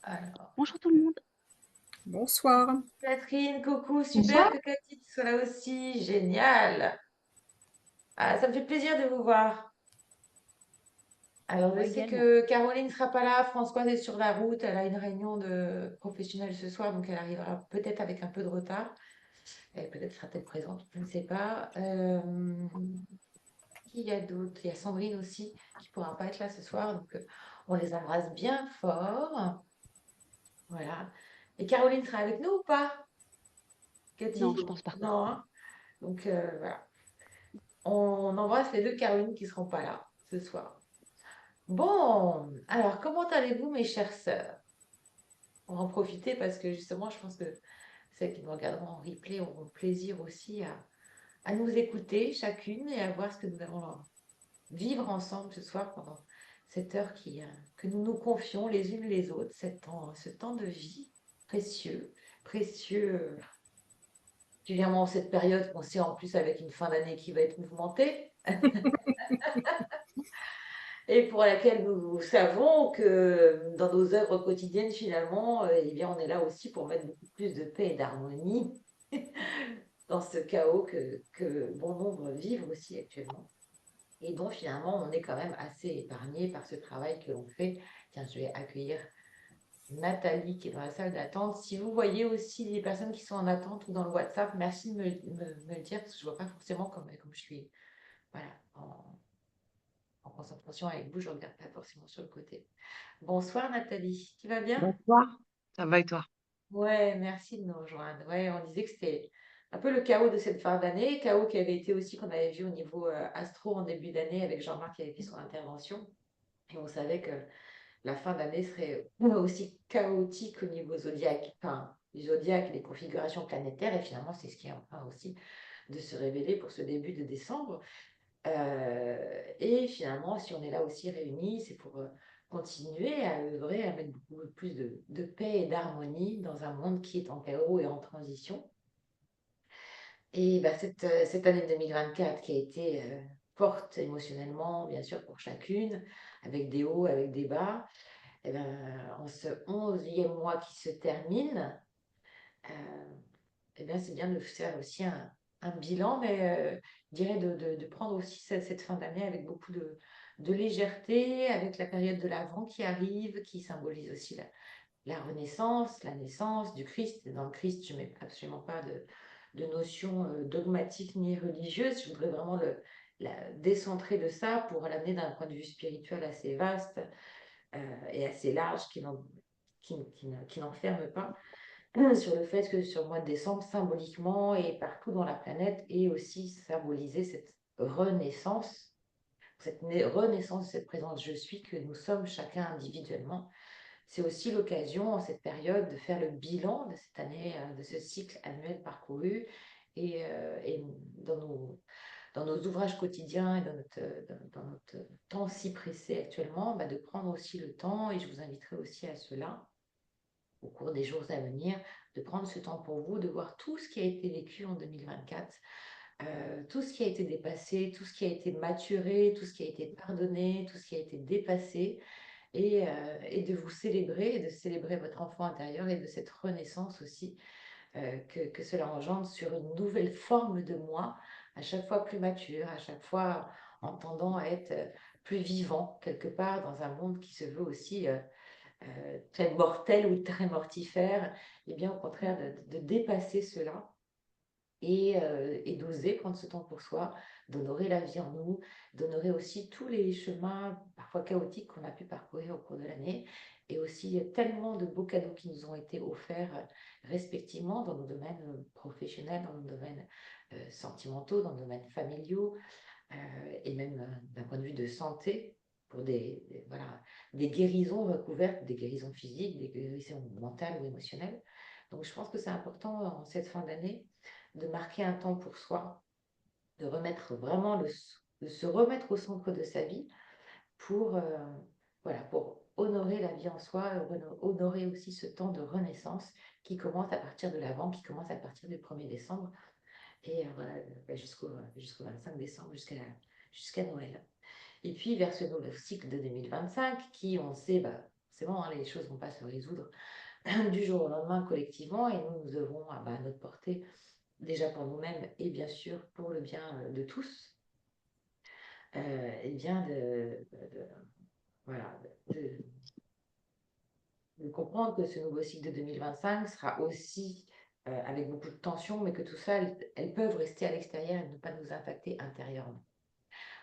Alors, Bonjour tout le monde. Bonsoir. Catherine, coucou, super Bonsoir. que Cathy soit là aussi, génial. Ah, ça me fait plaisir de vous voir. Alors, je Moi sais également. que Caroline ne sera pas là, Françoise est sur la route, elle a une réunion de professionnels ce soir, donc elle arrivera peut-être avec un peu de retard. Elle peut-être sera-t-elle présente, je ne sais pas. Qui y a d'autres? Il y a Sandrine aussi qui ne pourra pas être là ce soir, donc on les embrasse bien fort. Voilà. Et Caroline sera avec nous ou pas, Non, Cathy? je pense pas. Non, hein. Donc voilà. On embrasse les deux Caroline qui ne seront pas là ce soir. Bon, alors comment allez-vous mes chères sœurs? On va en profiter parce que justement, je pense que celles qui nous regarderont en replay auront plaisir aussi à nous écouter chacune et à voir ce que nous allons vivre ensemble ce soir pendant cette heure que nous nous confions les unes les autres, ce temps de vie précieux, précieux, particulièrement en cette période qu'on sait en plus avec une fin d'année qui va être mouvementée. Et pour laquelle nous savons que dans nos œuvres quotidiennes, finalement, eh bien, on est là aussi pour mettre beaucoup plus de paix et d'harmonie dans ce chaos que bon nombre vivent aussi actuellement. Et dont finalement, on est quand même assez épargné par ce travail que l'on fait. Tiens, je vais accueillir Nathalie qui est dans la salle d'attente. Si vous voyez aussi les personnes qui sont en attente ou dans le WhatsApp, merci de me le dire parce que je ne vois pas forcément comme je suis voilà, en concentration avec vous, je ne regarde pas forcément sur le côté. Bonsoir Nathalie, tu vas bien? Bonsoir. Ça va et toi? Ouais, merci de nous rejoindre. Ouais, on disait que c'était un peu le chaos de cette fin d'année, chaos qui avait été aussi qu'on avait vu au niveau astro en début d'année avec Jean-Marc qui avait fait son intervention. Et on savait que la fin d'année serait aussi chaotique au niveau zodiaque, enfin, du zodiaque et des configurations planétaires. Et finalement, c'est ce qui est en train aussi de se révéler pour ce début de décembre. Et finalement, si on est là aussi réunis, c'est pour continuer à œuvrer, à mettre beaucoup plus de paix et d'harmonie dans un monde qui est en chaos et en transition. Et bah, cette année 2024 qui a été forte émotionnellement, bien sûr, pour chacune, avec des hauts, avec des bas, et ben, en ce 11e mois qui se termine, euh, eh bien, c'est bien de faire aussi un bilan, mais je dirais de prendre aussi cette fin d'année avec beaucoup de légèreté, avec la période de l'Avent qui arrive, qui symbolise aussi la renaissance, la naissance du Christ. Et dans le Christ, je ne mets absolument pas de notion dogmatique ni religieuse. Je voudrais vraiment décentrer de ça pour l'amener d'un point de vue spirituel assez vaste et assez large qui n'enferme pas sur le fait que sur le mois de décembre, symboliquement et partout dans la planète, et aussi symboliser cette renaissance, renaissance de cette présence je suis que nous sommes chacun individuellement. C'est aussi l'occasion en cette période de faire le bilan de cette année, de ce cycle annuel parcouru et dans nos ouvrages quotidiens et dans notre temps si pressé actuellement, bah, de prendre aussi le temps, et je vous inviterai aussi à cela au cours des jours à venir, de prendre ce temps pour vous, de voir tout ce qui a été vécu en 2024, tout ce qui a été dépassé, tout ce qui a été maturé, tout ce qui a été pardonné, tout ce qui a été dépassé, et de vous célébrer, et de célébrer votre enfant intérieur et de cette renaissance aussi que cela engendre sur une nouvelle forme de moi, à chaque fois plus mature, à chaque fois en tendant à être plus vivant quelque part dans un monde qui se veut aussi très mortel ou très mortifère, et bien au contraire de dépasser cela et d'oser prendre ce temps pour soi, d'honorer la vie en nous, d'honorer aussi tous les chemins parfois chaotiques qu'on a pu parcourir au cours de l'année, et aussi tellement de beaux cadeaux qui nous ont été offerts respectivement dans nos domaines professionnels, dans nos domaines sentimentaux, dans nos domaines familiaux, et même d'un point de vue de santé, pour voilà, des guérisons recouvertes, des guérisons physiques, des guérisons mentales ou émotionnelles. Donc je pense que c'est important en cette fin d'année de marquer un temps pour soi, de remettre vraiment de se remettre au centre de sa vie pour, voilà, pour honorer la vie en soi, honorer aussi ce temps de renaissance qui commence à partir de l'Avent, qui commence à partir du 1er décembre et voilà, jusqu'au 25 décembre, jusqu'à Noël. Et puis vers ce nouveau cycle de 2025 qui, on sait, bah, forcément, hein, les choses ne vont pas se résoudre du jour au lendemain collectivement et nous œuvrons à notre portée, déjà pour nous-mêmes et bien sûr pour le bien de tous, et bien voilà, de comprendre que ce nouveau cycle de 2025 sera aussi avec beaucoup de tensions, mais que tout ça, elles peuvent rester à l'extérieur et ne pas nous impacter intérieurement.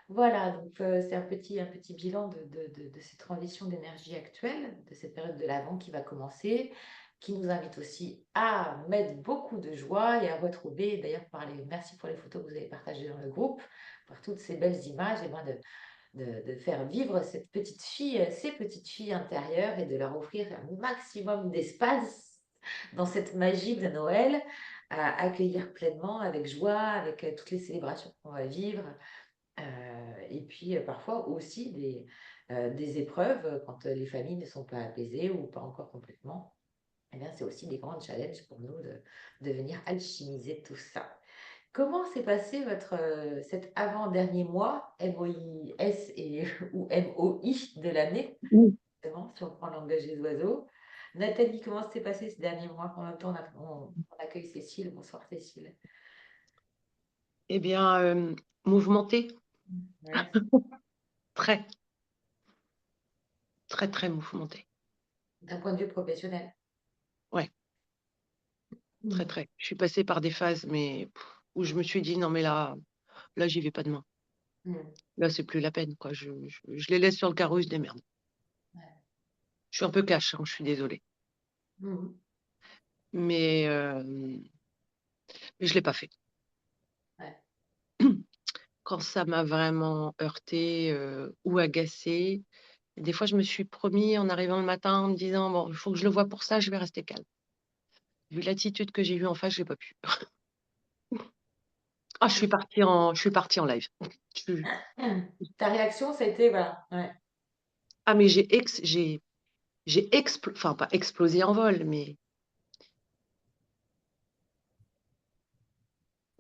Voilà, donc c'est un petit bilan de cette transition d'énergie actuelle, de cette période de l'Avent qui va commencer, qui nous invite aussi à mettre beaucoup de joie et à retrouver, d'ailleurs, merci pour les photos que vous avez partagées dans le groupe, par toutes ces belles images, et ben de faire vivre cette petite fille, ces petites filles intérieures et de leur offrir un maximum d'espace dans cette magie de Noël, à accueillir pleinement, avec joie, avec toutes les célébrations qu'on va vivre. Et puis parfois aussi des épreuves quand les familles ne sont pas apaisées ou pas encore complètement. Eh bien, c'est aussi des grands challenges pour nous de venir alchimiser tout ça. Comment s'est passé cet avant-dernier mois, MOIS et, ou MOI de l'année, Mm. justement, si on prend le langage des oiseaux? Nathalie, comment s'est passé ce dernier mois? En même temps, on accueille Cécile. Bonsoir Cécile. Eh bien, mouvementé, Ouais. très, très, très mouvementé. D'un point de vue professionnel. Ouais, très, Mm. très. Je suis passée par des phases, mais où je me suis dit, non, mais là, j'y vais pas demain. Mm. Là, c'est plus la peine, quoi. Je les laisse sur le carreau, je démerde. Ouais. Je suis un peu cash, hein, je suis désolée. Mm. Mais, je l'ai pas fait. Ouais. Quand ça m'a vraiment heurtée ou agacée, des fois, je me suis promis en arrivant le matin en me disant, bon, il faut que je le voie pour ça, je vais rester calme. Vu l'attitude que j'ai eue en face, j'ai pas pu. Ah, je suis partie en live. Je- Ta réaction, ça a été, voilà. Ouais. Ah, mais enfin, pas explosé en vol, mais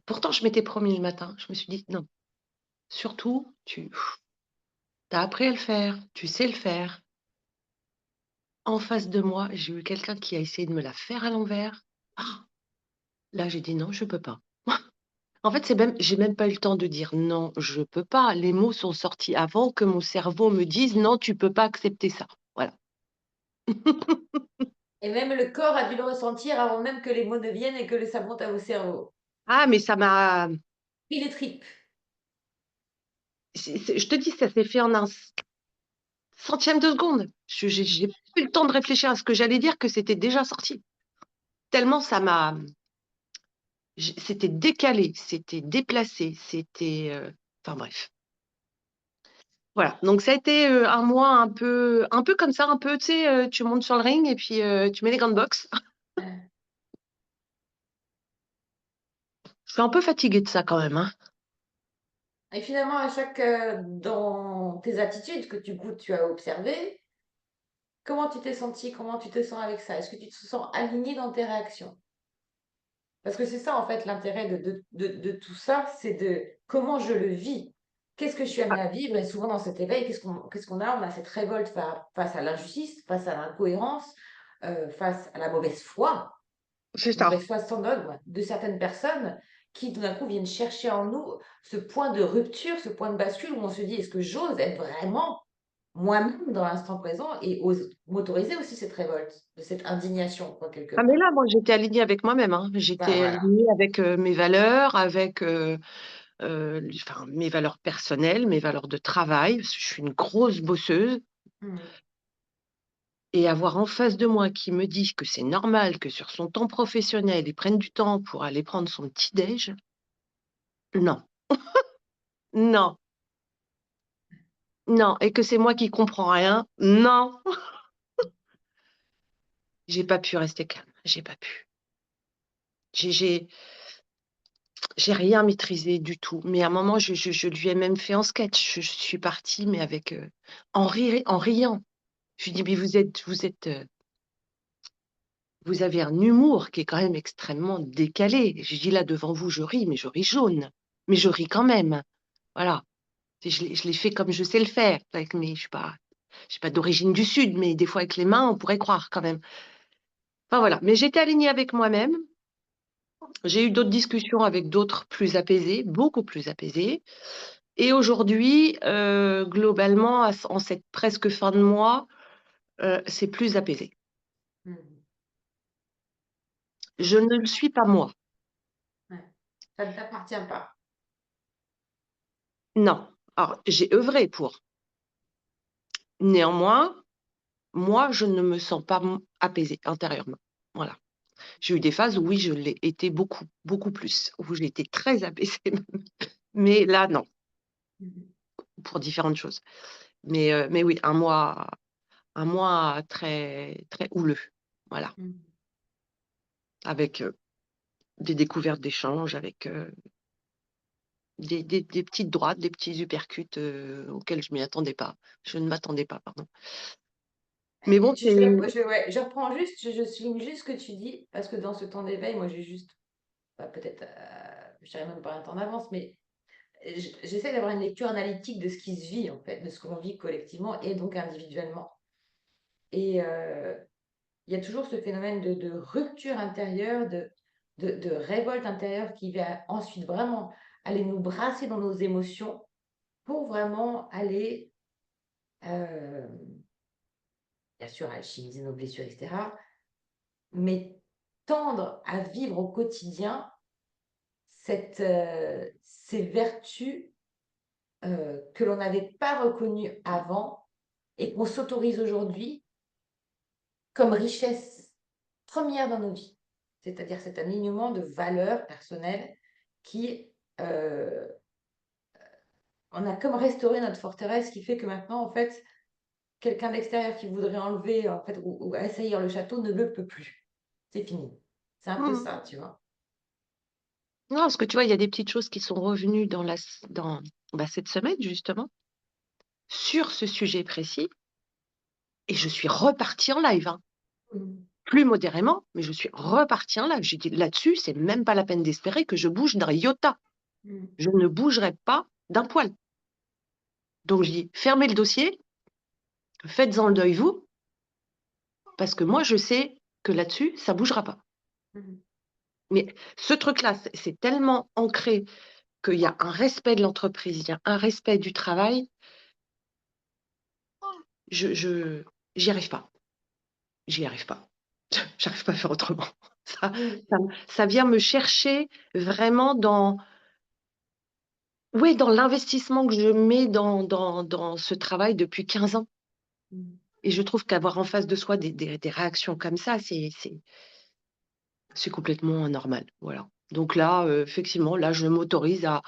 pourtant, je m'étais promis le matin. Je me suis dit, non, surtout, tu as appris à le faire, tu sais le faire. En face de moi, j'ai eu quelqu'un qui a essayé de me la faire à l'envers. Ah, là, j'ai dit non, je peux pas. En fait, j'ai même pas eu le temps de dire non, je peux pas. Les mots sont sortis avant que mon cerveau me dise non, tu peux pas accepter ça. Voilà. Et même le corps a dû le ressentir avant même que les mots ne viennent et que ça monte à vos cerveaux. Ah, mais ça m'a. Puis les tripes. Je te dis, ça s'est fait en un centième de seconde. J'ai plus le temps de réfléchir à ce que j'allais dire que c'était déjà sorti. Tellement ça m'a. C'était décalé, c'était déplacé, c'était. Enfin bref. Voilà. Donc ça a été un mois un peu comme ça, un peu, tu sais, tu montes sur le ring et puis tu mets les gants de boxe. Ouais. Je suis un peu fatiguée de ça quand même, hein. Et finalement, dans tes attitudes que du coup tu as observées, comment tu t'es senti, comment tu te sens avec ça? Est-ce que tu te sens aligné dans tes réactions? Parce que c'est ça, en fait, l'intérêt de tout ça, c'est de comment je le vis. Qu'est-ce que je suis amenée à vivre? Et souvent, dans cet éveil, qu'est-ce qu'on a? On a cette révolte face à l'injustice, face à l'incohérence, face à la C'est ça. mauvaise foi sans dogme, de certaines personnes qui, tout d'un coup, viennent chercher en nous ce point de rupture, ce point de bascule où on se dit, est-ce que j'ose être vraiment moi-même dans l'instant présent et m'autoriser aussi cette révolte, de cette indignation, quoi, quelque Ah mais part. là, moi, j'étais alignée avec moi-même, hein. Ben J'étais voilà. alignée avec mes valeurs, avec enfin, mes valeurs personnelles, mes valeurs de travail, parce que je suis une grosse bosseuse. Mm. Et avoir en face de moi qui me dit que c'est normal que sur son temps professionnel, il prenne du temps pour aller prendre son petit-déj, non, non, non. Et que c'est moi qui comprends rien, non. J'ai pas pu rester calme, j'ai pas pu. J'ai j'ai j'ai rien maîtrisé du tout. Mais à un moment, je lui ai même fait en sketch. Je suis partie, mais avec en riant. Je lui dis: «Mais vous avez un humour qui est quand même extrêmement décalé». Je dis: «Là, devant vous, je ris, mais je ris jaune. Mais je ris quand même». Voilà. Je l'ai fait comme je sais le faire, avec mes je sais pas. j'ai pas d'origine du Sud, mais des fois avec les mains, on pourrait croire quand même. Enfin voilà, mais j'étais alignée avec moi-même. J'ai eu d'autres discussions avec d'autres plus apaisés, beaucoup plus apaisés. Et aujourd'hui, globalement, en cette presque fin de mois, c'est plus apaisé. Mhm. Je ne le suis pas moi. Ouais. Ça ne t'appartient pas. Non. Alors, j'ai œuvré pour. Néanmoins, moi, je ne me sens pas apaisée intérieurement. Voilà. J'ai eu des phases où oui, je l'ai été beaucoup, beaucoup plus, où j'ai été très apaisée même. Mais là, non, Mhm. pour différentes choses. Mais oui, un mois très, très houleux. Voilà. Mhm. Avec des découvertes d'échanges, avec des petites droites, des petits uppercuts auxquels je m'y attendais pas. Je ne m'attendais pas, pardon. Mais bon, c'est. Ouais, je reprends juste, je souligne juste ce que tu dis, parce que dans ce temps d'éveil, moi j'ai juste, peut-être, je dirais même pas un temps d'avance, mais j'essaie d'avoir une lecture analytique de ce qui se vit, en fait, de ce qu'on vit collectivement et donc individuellement. Et il y a toujours ce phénomène de rupture intérieure, de révolte intérieure qui va ensuite vraiment aller nous brasser dans nos émotions pour vraiment aller, euh, bien sûr, alchimiser nos blessures, etc., mais tendre à vivre au quotidien ces vertus que l'on n'avait pas reconnues avant et qu'on s'autorise aujourd'hui comme richesse première dans nos vies. C'est-à-dire cet alignement de valeurs personnelles qui, euh, on a comme restauré notre forteresse qui fait que maintenant, en fait, quelqu'un d'extérieur qui voudrait enlever en fait, ou assaillir le château ne le peut plus. C'est fini. C'est un peu Mmh. ça, tu vois. Non, parce que tu vois, il y a des petites choses qui sont revenues dans cette semaine, justement, sur ce sujet précis, et je suis repartie en live, hein. Mhm. Plus modérément, mais je suis repartie en live. J'ai dit là-dessus, c'est même pas la peine d'espérer que je bouge d'un iota. Mhm. Je ne bougerai pas d'un poil. Donc je dis, fermez le dossier, faites-en le deuil vous, parce que moi, je sais que là-dessus, ça bougera pas. Mhm. Mais ce truc-là, c'est tellement ancré qu'il y a un respect de l'entreprise, il y a un respect du travail, je j'y arrive pas. J'y arrive pas. J'arrive pas à faire autrement. Ça, Mhm. ça vient me chercher vraiment dans, ouais, dans l'investissement que je mets dans ce travail depuis 15 ans. Mhm. Et je trouve qu'avoir en face de soi des réactions comme ça, c'est complètement anormal. Voilà. Donc là, effectivement, là, je m'autorise à.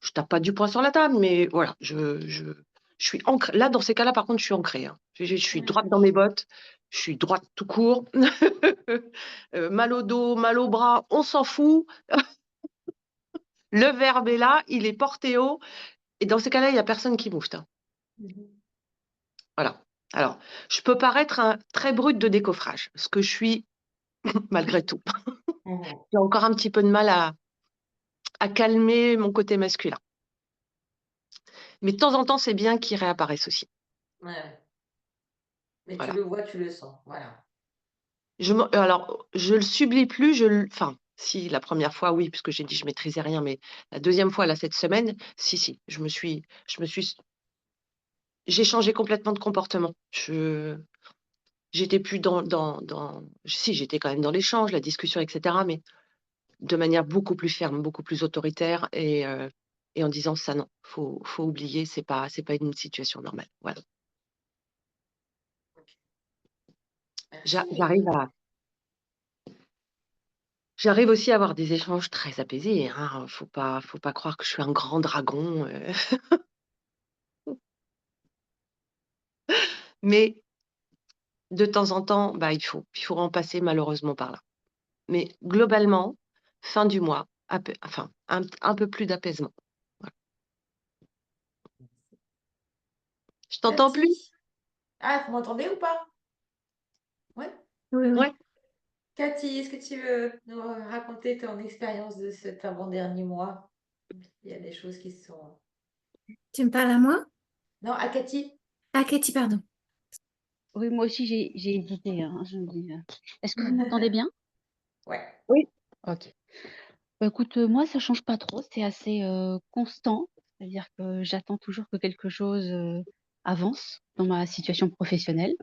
Je tape pas du poing sur la table, mais voilà, je suis ancrée. Là, dans ces cas-là, par contre, je suis ancrée, hein. Je suis droite Ouais. dans mes bottes, je suis droite tout court. Mal au dos, mal au bras, on s'en fout. Le verbe est là, il est porté haut. Et dans ces cas-là, il n'y a personne qui bouge, hein. Mhm. Voilà. Alors, je peux paraître un très brute de décoffrage, ce que je suis malgré tout. Mhm. J'ai encore un petit peu de mal à calmer mon côté masculin. Mais de temps en temps, c'est bien qu'il réapparaisse aussi. Ouais. Mais tu Voilà. le vois, tu le sens. Voilà. Alors, je le subis plus, enfin, si, la première fois, oui, puisque j'ai dit je maîtrisais rien, mais la deuxième fois, là, cette semaine, si, j'ai changé complètement de comportement. J'étais plus si, j'étais quand même dans l'échange, la discussion, etc., mais de manière beaucoup plus ferme, beaucoup plus autoritaire et en disant ça, non, faut oublier, c'est pas une situation normale. Voilà. Ok. J'a- Merci. J'arrive à, j'arrive aussi à avoir des échanges très apaisés, hein. Faut pas croire que je suis un grand dragon. Mais de temps en temps, bah, il faut en passer malheureusement par là. Mais globalement, fin du mois, enfin, un peu plus d'apaisement. Voilà. Je t'entends plus? Cathy. Ah, vous m'entendez ou pas? Ouais. Oui, Ouais. oui. Cathy, est-ce que tu veux nous raconter ton expérience de cet avant-dernier mois? Il y a des choses qui sont... Tu me parles à moi? Non, à Cathy? Ah, Cathy, pardon. Oui, moi aussi, j'ai hésité, hein, je me dis, est-ce que vous m'entendez bien? Ouais. Oui. OK. Bah, écoute, moi, ça change pas trop, c'est assez, constant. C'est-à-dire que j'attends toujours que quelque chose, avance dans ma situation professionnelle.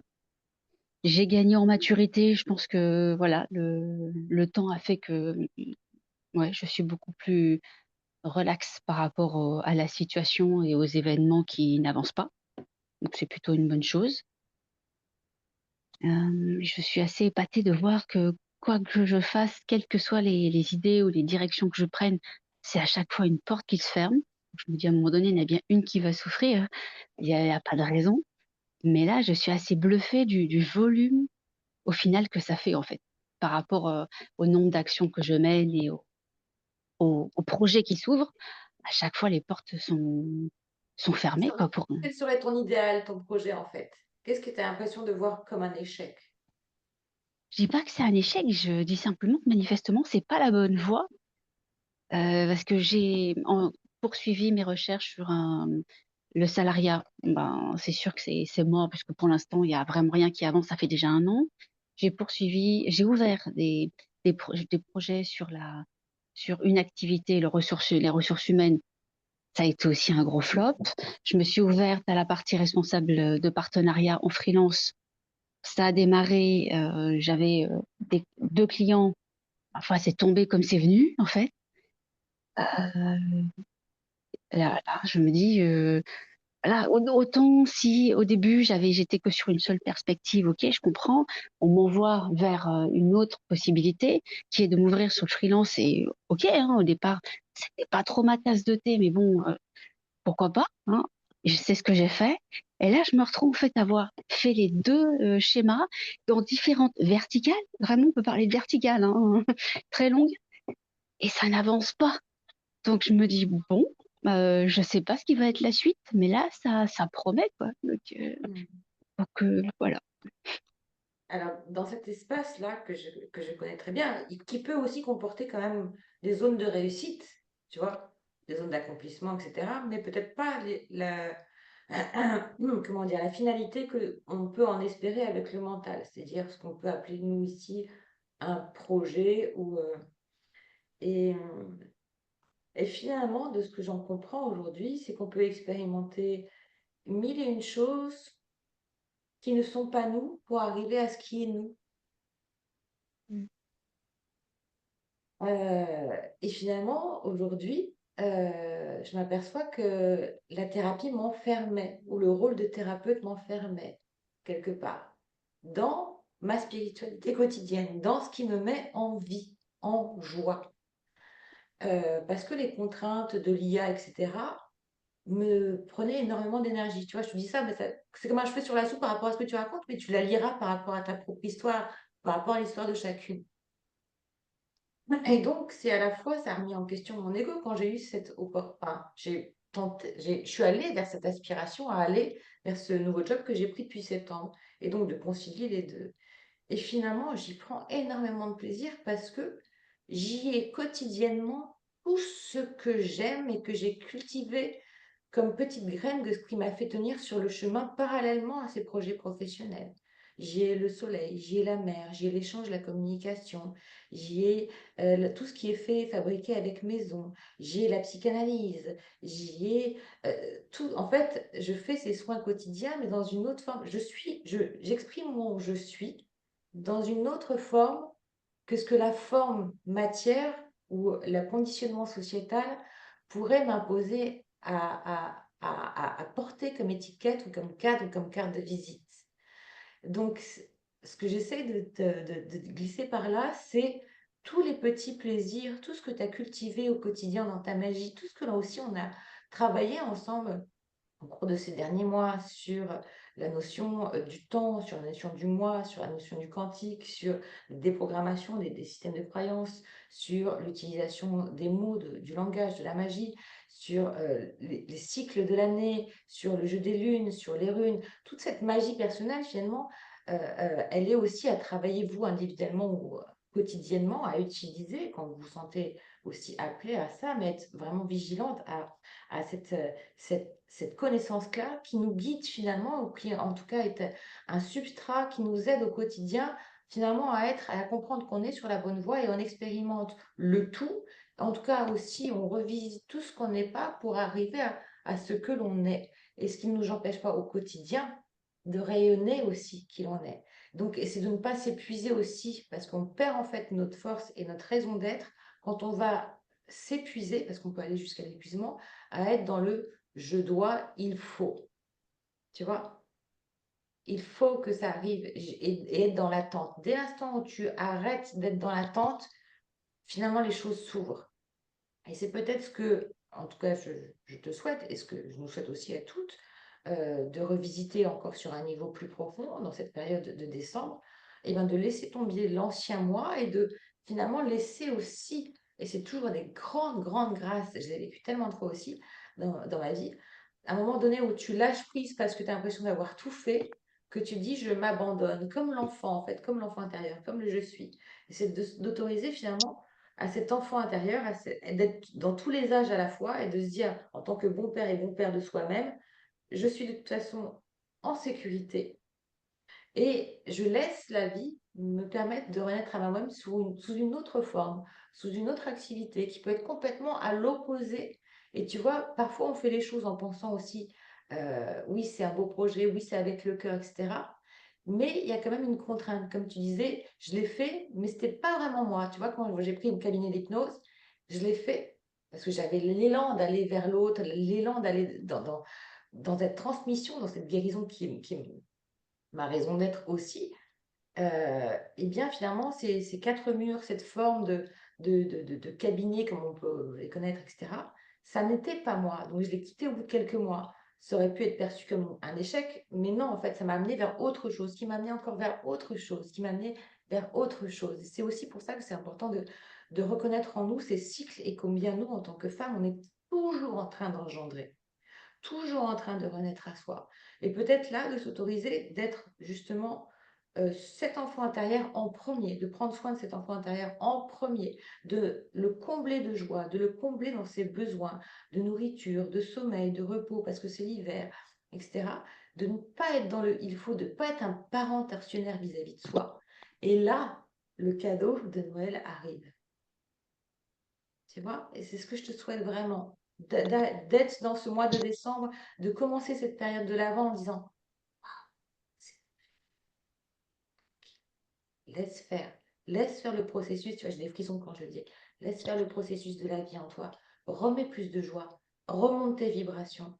J'ai gagné en maturité, je pense que voilà, le temps a fait que, ouais, je suis beaucoup plus relaxe par rapport à la situation et aux événements qui n'avancent pas, donc c'est plutôt une bonne chose. Je suis assez épatée de voir que quoi que je fasse, quelles que soient les idées ou les directions que je prenne, c'est à chaque fois une porte qui se ferme. Je me dis à un moment donné, il y en a bien une qui va souffrir, il y a pas de raison. Mais là, je suis assez bluffée du volume au final que ça fait, en fait, par rapport, au nombre d'actions que je mène et aux projets qui s'ouvrent. À chaque fois, les portes sont fermées, quoi, pour Quel serait ton idéal, ton projet, en fait? Qu'est-ce que tu as l'impression de voir comme un échec? je dis pas que c'est un échec, je dis simplement que manifestement, c'est pas la bonne voie. Parce que j'ai poursuivi mes recherches sur le salariat. Ben, c'est sûr que c'est mort puisque pour l'instant, il y a vraiment rien qui avance, ça fait déjà 1 an. J'ai ouvert des projets sur une activité, les ressources humaines. Ça a été aussi un gros flop. Je me suis ouverte à la partie responsable, de partenariat en freelance. Ça a démarré, j'avais, des 2 clients. Enfin, c'est tombé comme c'est venu, en fait. Heu là, je me dis, là, autant si au début j'étais que sur une seule perspective, OK, je comprends. On m'envoie vers, une autre possibilité qui est de m'ouvrir sur le freelance et OK, hein, au départ, c'était pas trop ma tasse de thé, mais bon, pourquoi pas, hein? Et c'est ce que j'ai fait et là, je me retrouve en fait à avoir fait les 2 schémas dans différentes verticales. Vraiment, on peut parler de verticales, hein, très longues et ça n'avance pas. Donc je me dis: «Bon, je sais pas ce qui va être la suite, mais là ça promet quoi». Mmh. Voilà. Alors, dans cet espace-là que je connais très bien, qui peut aussi comporter quand même des zones de réussite, tu vois, des zones d'accomplissement, etc., mais peut-être pas comment dire, la finalité qu'on peut en espérer avec le mental, c'est-à-dire ce qu'on peut appeler nous ici un projet et, euh, et finalement, de ce que j'en comprends aujourd'hui, c'est qu'on peut expérimenter mille et une choses qui ne sont pas nous pour arriver à ce qui est nous. Mmh. Et finalement, aujourd'hui, je m'aperçois que la thérapie m'enfermait, ou le rôle de thérapeute m'enfermait, quelque part, dans ma spiritualité quotidienne, dans ce qui me met en vie, en joie. Parce que les contraintes de l'IA, etc., me prenaient énormément d'énergie. Tu vois, je te dis ça, mais c'est comme un cheveu sur la soupe par rapport à ce que tu racontes, mais tu la liras par rapport à ta propre histoire, par rapport à l'histoire de chacune. Et donc, c'est à la fois, ça a remis en question mon ego quand j'ai eu enfin, je suis allée vers cette aspiration à aller vers ce nouveau job que j'ai pris depuis septembre. Et donc, de concilier les deux. Et finalement, j'y prends énormément de plaisir parce que j'y ai quotidiennement tout ce que j'aime et que j'ai cultivé comme petite graine de ce qui m'a fait tenir sur le chemin parallèlement à ces projets professionnels. J'y ai le soleil, j'y ai la mer, j'y ai l'échange, la communication, j'y ai tout ce qui est fait, fabriqué avec maison, j'y ai la psychanalyse, j'y ai tout. En fait, je fais ces soins quotidiens, mais dans une autre forme. J'exprime mon je suis dans une autre forme que ce que la forme matière ou le conditionnement sociétal pourrait m'imposer à porter comme étiquette ou comme cadre ou comme carte de visite. Donc, ce que j'essaie de glisser par là, c'est tous les petits plaisirs, tout ce que tu as cultivé au quotidien dans ta magie, tout ce que là aussi on a travaillé ensemble au cours de ces derniers mois sur la notion du temps, sur la notion du moi, sur la notion du quantique, sur la déprogrammation des systèmes de croyances, sur l'utilisation des mots, du langage, de la magie, sur les cycles de l'année, sur le jeu des lunes, sur les runes. Toute cette magie personnelle, finalement, elle est aussi à travailler vous individuellement ou quotidiennement, à utiliser quand vous vous sentez aussi appelé à ça, mais être vraiment vigilante à cette cette connaissance-là qui nous guide finalement, ou qui en tout cas est un substrat qui nous aide au quotidien finalement à comprendre qu'on est sur la bonne voie et on expérimente le tout. En tout cas aussi, on revisite tout ce qu'on n'est pas pour arriver à ce que l'on est. Et ce qui ne nous empêche pas au quotidien de rayonner aussi qui l'on est. Donc, et c'est de ne pas s'épuiser aussi, parce qu'on perd en fait notre force et notre raison d'être quand on va s'épuiser, parce qu'on peut aller jusqu'à l'épuisement, à être dans le je dois, il faut. Tu vois? Il faut que ça arrive et être dans l'attente. Dès l'instant où tu arrêtes d'être dans l'attente, finalement les choses s'ouvrent. Et c'est peut-être ce que, en tout cas, je te souhaite, et ce que je nous souhaite aussi à toutes, de revisiter encore sur un niveau plus profond dans cette période de décembre, et bien de laisser tomber l'ancien moi et de finalement laisser aussi, et c'est toujours des grandes, grandes grâces, je l'ai vécu tellement de fois aussi dans ma vie, à un moment donné où tu lâches prise parce que tu as l'impression d'avoir tout fait, que tu dis je m'abandonne, comme l'enfant en fait, comme l'enfant intérieur, comme le je suis. Et c'est d'autoriser finalement à cet enfant intérieur, d'être dans tous les âges à la fois et de se dire, en tant que bon père et bon père de soi-même, je suis de toute façon en sécurité et je laisse la vie me permettre de renaître à moi-même sous une autre forme, sous une autre activité qui peut être complètement à l'opposé. Et tu vois, parfois on fait les choses en pensant aussi, oui, c'est un beau projet, oui, c'est avec le cœur, etc. Mais il y a quand même une contrainte. Comme tu disais, je l'ai fait, mais ce n'était pas vraiment moi. Tu vois, quand j'ai pris une cabinet d'hypnose, je l'ai fait parce que j'avais l'élan d'aller vers l'autre, l'élan d'aller dans cette transmission, dans cette guérison qui est ma raison d'être aussi. Et bien finalement, ces quatre murs, cette forme de cabinet comme on peut les connaître, etc., ça n'était pas moi. Donc je l'ai quitté au bout de quelques mois. Ça aurait pu être perçu comme un échec, mais non, en fait, ça m'a amené vers autre chose, qui m'a amené encore vers autre chose, qui m'a amené vers autre chose. C'est aussi pour ça que c'est important de reconnaître en nous ces cycles et combien nous, en tant que femmes, on est toujours en train d'engendrer, toujours en train de renaître à soi. Et peut-être là, de s'autoriser d'être justement cet enfant intérieur en premier, de prendre soin de cet enfant intérieur en premier, de le combler de joie, de le combler dans ses besoins de nourriture, de sommeil, de repos, parce que c'est l'hiver, etc. De ne pas être dans le il faut, de ne pas être un parent tortionnaire vis-à-vis de soi. Et là, le cadeau de Noël arrive. Tu vois? Et c'est ce que je te souhaite vraiment, d'être dans ce mois de décembre, de commencer cette période de l'Avent en disant, laisse faire, laisse faire le processus, tu vois, j'ai des frissons quand je le dis, laisse faire le processus de la vie en toi, remets plus de joie, remonte tes vibrations.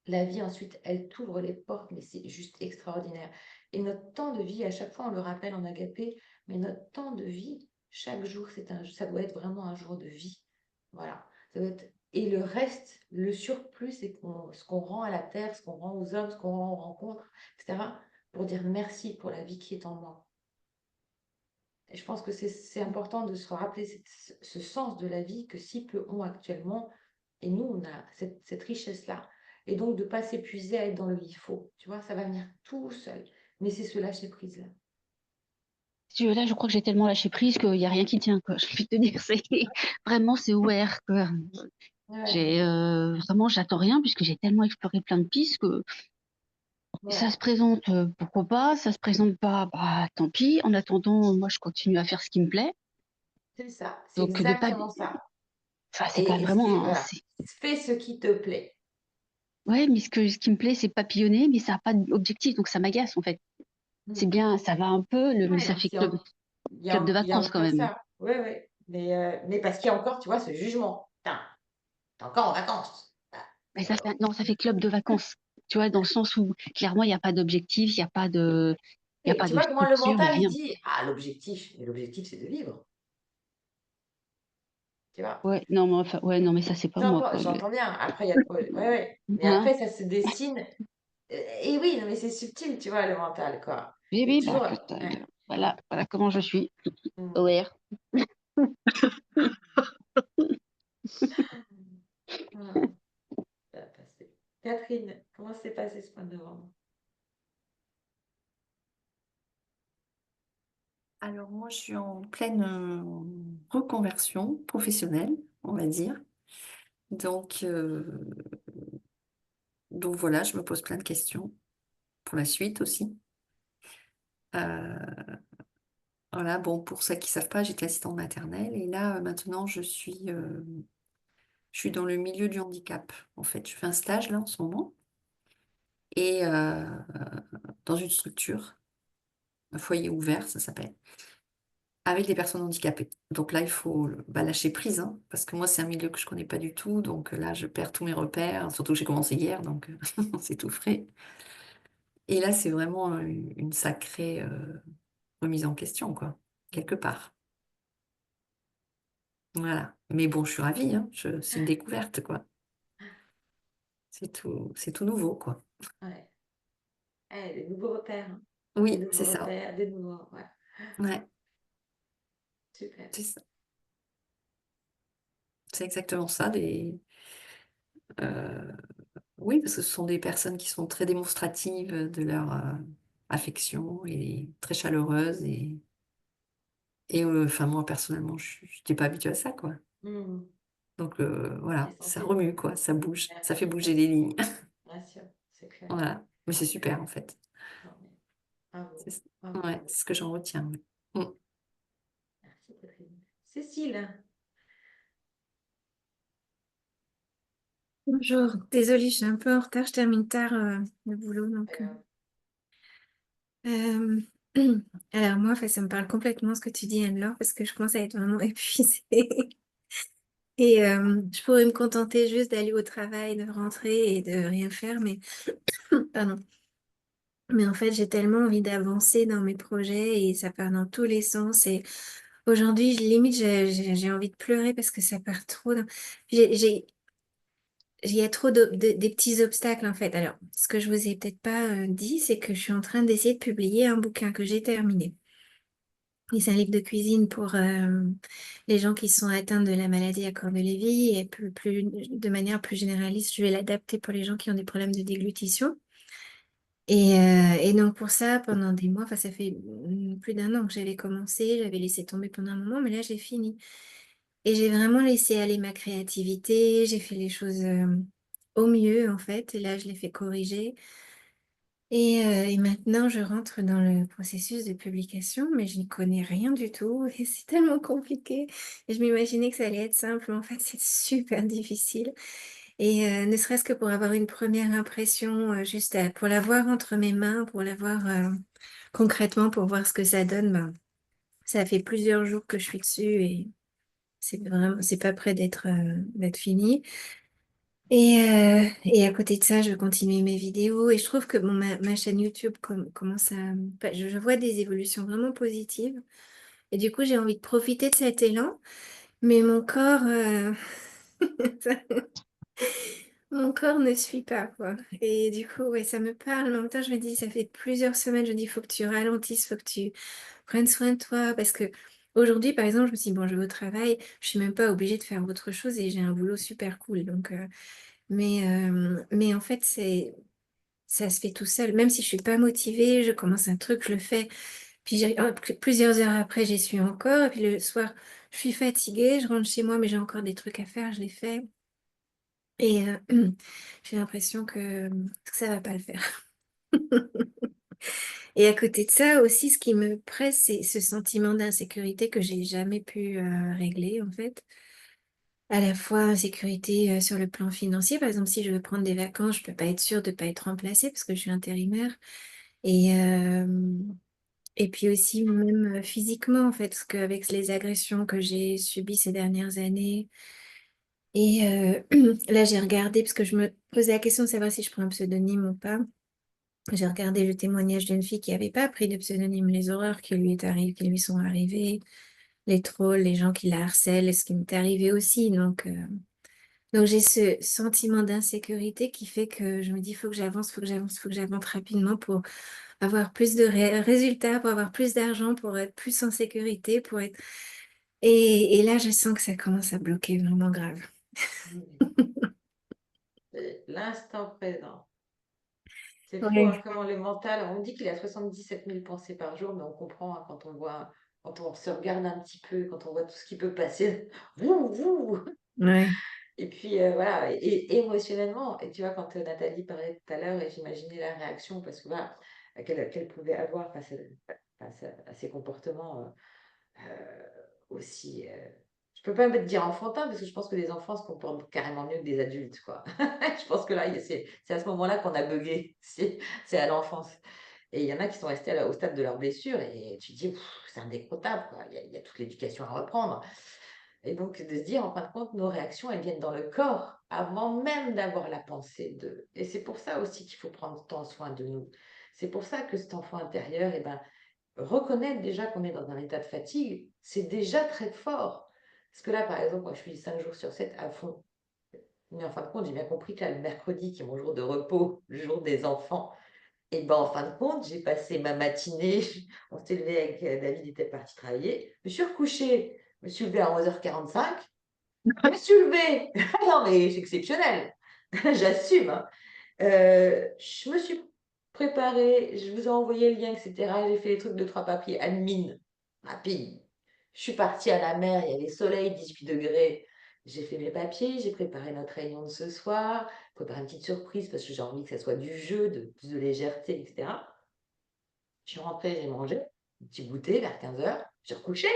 La vie ensuite, elle t'ouvre les portes, mais c'est juste extraordinaire. Et notre temps de vie, à chaque fois on le rappelle en agapé, mais notre temps de vie, chaque jour, ça doit être vraiment un jour de vie. Voilà. Et le reste, le surplus, c'est ce qu'on rend à la terre, ce qu'on rend aux hommes, ce qu'on rend aux rencontres, etc., pour dire merci pour la vie qui est en moi. Et je pense que c'est important de se rappeler ce sens de la vie que si peu ont actuellement. Et nous, on a cette richesse-là. Et donc, de ne pas s'épuiser à être dans le il faut. Tu vois, ça va venir tout seul. Mais c'est ce lâcher-prise-là. Là, je crois que j'ai tellement lâché prise qu'il n'y a rien qui tient, quoi. J'ai envie de te dire, c'est vraiment, c'est ouvert, quoi. Ouais, Vraiment, j'attends rien puisque j'ai tellement exploré plein de pistes que ça ouais. se présente, pourquoi pas, ça se présente pas, bah tant pis. En attendant, moi, je continue à faire ce qui me plaît. C'est ça. C'est Donc, de pas, exactement ça. enfin, c'est quand même Et ce qui, vraiment, voilà. Fais ce qui te plaît. ouais, mais ce qui me plaît, c'est papillonner, mais ça n'a pas d'objectif, donc ça m'agace, en fait. C'est Mm. bien, ça va un peu, mais Ouais, ça donc fait club de il y a vacances quand encore même. ça. Oui, oui. Mais parce qu'il y a encore, tu vois, ce jugement. Putain, t'es encore en vacances. Ah, Mais non, ça fait club de vacances. Tu vois, dans le sens où clairement, il n'y a pas d'objectif, il y a et pas tu de vois comment le structure, il n'y a mental, il rien. dit, ah, l'objectif, mais l'objectif, c'est de vivre. Tu vois? Ouais, non, mais enfin, ouais, non, mais ça, c'est pas moi, quoi. J'entends bien. Après, il y a ouais, ouais. Mais Hein? après, ça se dessine. Et oui, non, mais c'est subtil, tu vois, le mental, quoi. Oui, Et oui, bah, toujours. écoute, Ouais. voilà comment je suis. Mm. OR. Voilà, ça a passé. Catherine, comment s'est passé ce mois de novembre? Alors moi, je suis en pleine reconversion professionnelle, on va dire. Donc, Donc voilà, je me pose plein de questions pour la suite aussi. Euh, voilà, bon, pour ceux qui savent pas, j'étais assistante maternelle et là, maintenant, je suis dans le milieu du handicap. En fait, je fais un stage là en ce moment et dans une structure, un foyer ouvert, ça s'appelle, avec des personnes handicapées. Donc là, il faut bah, lâcher prise, hein, parce que moi, c'est un milieu que je connais pas du tout. Donc là, je perds tous mes repères, surtout que j'ai commencé hier, donc c'est tout frais. Et là, c'est vraiment une sacrée remise en question, quoi, quelque part. Voilà. Mais bon, je suis ravie, hein, c'est une découverte, quoi. C'est tout nouveau, quoi. Ouais. Des nouveaux repères, hein. Des Oui, c'est nouveaux ça. repères, des nouveaux. Ouais, Ouais, super. c'est ça. C'est exactement ça. Euh, oui, parce que ce sont des personnes qui sont très démonstratives de leur affection et très chaleureuses. Et enfin, moi, personnellement, je n'étais pas habituée à ça, quoi. Hmm. Donc T'es voilà, ça sensible. remue, quoi, ça bouge, ça fait Merci. bouger les lignes. Bien sûr, c'est clair. Voilà. Mais c'est super, en fait. Non, mais bravo. C'est Bravo, ouais, bravo. c'est ce que j'en retiens. Oui. Mm. Merci, Catherine. Cécile. Bonjour, désolée, je suis un peu en retard, je termine tard le boulot. Donc, Euh, euh, alors moi, enfin, ça me parle complètement ce que tu dis, Anne-Laure, parce que je commence à être vraiment épuisée. Et je pourrais me contenter juste d'aller au travail, de rentrer et de rien faire, mais pardon. Mais en fait, j'ai tellement envie d'avancer dans mes projets et ça part dans tous les sens. Et aujourd'hui, limite, j'ai envie de pleurer parce que ça part trop. J'ai Il y a trop des petits obstacles en fait. Alors, ce que je vous ai peut-être pas dit, c'est que je suis en train d'essayer de publier un bouquin que j'ai terminé. Et c'est un livre de cuisine pour les gens qui sont atteints de la maladie à corps de Lévy et de manière plus généraliste, je vais l'adapter pour les gens qui ont des problèmes de déglutition. Et donc pour ça, pendant des mois, enfin ça fait plus d'un an que j'avais commencé, j'avais laissé tomber pendant un moment, mais là j'ai fini. Et j'ai vraiment laissé aller ma créativité, j'ai fait les choses au mieux en fait, et là je l'ai fait corriger. Et maintenant je rentre dans le processus de publication, mais je n'y connais rien du tout et c'est tellement compliqué. Et je m'imaginais que ça allait être simple, mais en fait c'est super difficile. Et ne serait-ce que pour avoir une première impression, juste pour l'avoir entre mes mains, pour l'avoir concrètement, pour voir ce que ça donne, ben, ça fait plusieurs jours que je suis dessus et c'est pas près d'être fini. Et à côté de ça, je veux continuer mes vidéos et je trouve que bon, ma chaîne YouTube commence à... enfin, je vois des évolutions vraiment positives et du coup, j'ai envie de profiter de cet élan, mais mon corps, mon corps ne suit pas, quoi. Et du coup, ouais, ça me parle. En même temps, je me dis, ça fait plusieurs semaines, je me dis, il faut que tu ralentisses, il faut que tu prennes soin de toi parce que aujourd'hui, par exemple, je me suis dit, bon, je vais au travail, je suis même pas obligée de faire autre chose et j'ai un boulot super cool. Donc... mais en fait, ça se fait tout seul. Même si je suis pas motivée, je commence un truc, je le fais. Puis plusieurs heures après, j'y suis encore. Et puis le soir, je suis fatiguée, je rentre chez moi, mais j'ai encore des trucs à faire, je les fais. Et j'ai l'impression que ça va pas le faire. Et à côté de ça aussi, ce qui me presse, c'est ce sentiment d'insécurité que j'ai jamais pu régler, en fait. À la fois insécurité sur le plan financier. Par exemple, si je veux prendre des vacances, je peux pas être sûre de pas être remplacée parce que je suis intérimaire. Et, euh, et puis aussi même physiquement, en fait, parce qu'avec les agressions que j'ai subies ces dernières années, et là j'ai regardé, parce que je me posais la question de savoir si je prends un pseudonyme ou pas. J'ai regardé le témoignage d'une fille qui n'avait pas pris de pseudonyme, les horreurs qui lui sont arrivées, les trolls, les gens qui la harcèlent, ce qui m'est arrivé aussi. Donc j'ai ce sentiment d'insécurité qui fait que je me dis, il faut que j'avance, il faut que j'avance, il faut que j'avance rapidement pour avoir plus de résultats, pour avoir plus d'argent, pour être plus en sécurité, pour être... Et là, je sens que ça commence à bloquer vraiment grave. c'est l'instant présent. C'est fou Ouais, hein, comment le mental, on dit qu'il a 77 000 pensées par jour, mais on comprend hein, quand on voit, quand on se regarde un petit peu, quand on voit tout ce qui peut passer. Wouh, wouh. ouais, Et puis voilà, et émotionnellement, et tu vois, quand Nathalie parlait tout à l'heure, et j'imaginais la réaction, parce que voilà, qu'elle pouvait avoir face à ces comportements aussi. Je peux pas me dire enfantin, parce que je pense que les enfants se comportent carrément mieux que des adultes, quoi. Je pense que là, c'est à ce moment-là qu'on a bugué, c'est à l'enfance. Et il y en a qui sont restés au stade de leur blessure, et tu te dis, pff, c'est indécrottable, quoi. Il y a toute l'éducation à reprendre. Et donc, de se dire, en fin de compte, nos réactions, elles viennent dans le corps avant même d'avoir la pensée de. Et c'est pour ça aussi qu'il faut prendre tant soin de nous. C'est pour ça que cet enfant intérieur, eh ben, reconnaître déjà qu'on est dans un état de fatigue, c'est déjà très fort. Parce que là, par exemple, moi, je suis 5 jours sur 7 à fond. Mais en fin de compte, j'ai bien compris que là, le mercredi, qui est mon jour de repos, le jour des enfants, et ben en fin de compte, j'ai passé ma matinée. On s'est levé avec David, était parti travailler. Je me suis recouchée, je me suis levée à 11h45. Je me suis levée. Non, mais c'est exceptionnel. J'assume, hein. Je me suis préparée, je vous ai envoyé le lien, etc. J'ai fait les trucs de 3 papiers, admin, rapide. Je suis partie à la mer, il y avait soleil, 18 degrés. J'ai fait mes papiers, j'ai préparé notre réunion de ce soir, préparé une petite surprise parce que j'ai envie que ça soit du jeu, de plus de légèreté, etc. Je suis rentrée, j'ai mangé, un petit goûter vers 15h, je suis recouchée.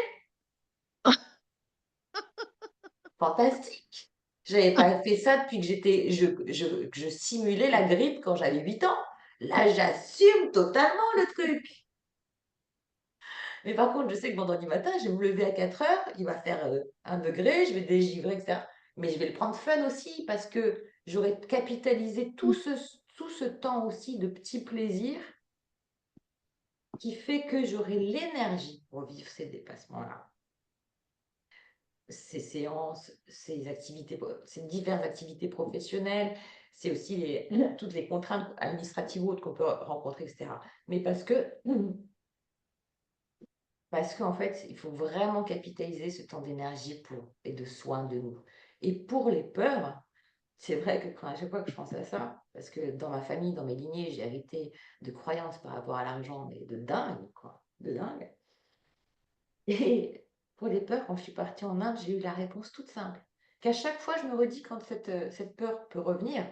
Fantastique. J'avais pas fait ça depuis que je simulais la grippe quand j'avais 8 ans. Là, j'assume totalement le truc. Mais par contre, je sais que vendredi matin, je vais me lever à 4 heures, il va faire 1 degré, je vais dégivrer, etc. Mais je vais le prendre fun aussi parce que j'aurais capitalisé tout ce temps aussi de petits plaisirs qui fait que j'aurai l'énergie pour vivre ces dépassements-là, ces séances, ces activités, ces diverses activités professionnelles, c'est aussi toutes les contraintes administratives ou autres qu'on peut rencontrer, etc. Mais parce qu'en fait, il faut vraiment capitaliser ce temps d'énergie et de soin de nous. Et pour les peurs, c'est vrai que à chaque fois que je pense à ça, parce que dans ma famille, dans mes lignées, j'ai hérité de croyances par rapport à l'argent, mais de dingue, quoi, de dingue. Et pour les peurs, quand je suis partie en Inde, j'ai eu la réponse toute simple. Qu'à chaque fois, je me redis quand cette peur peut revenir,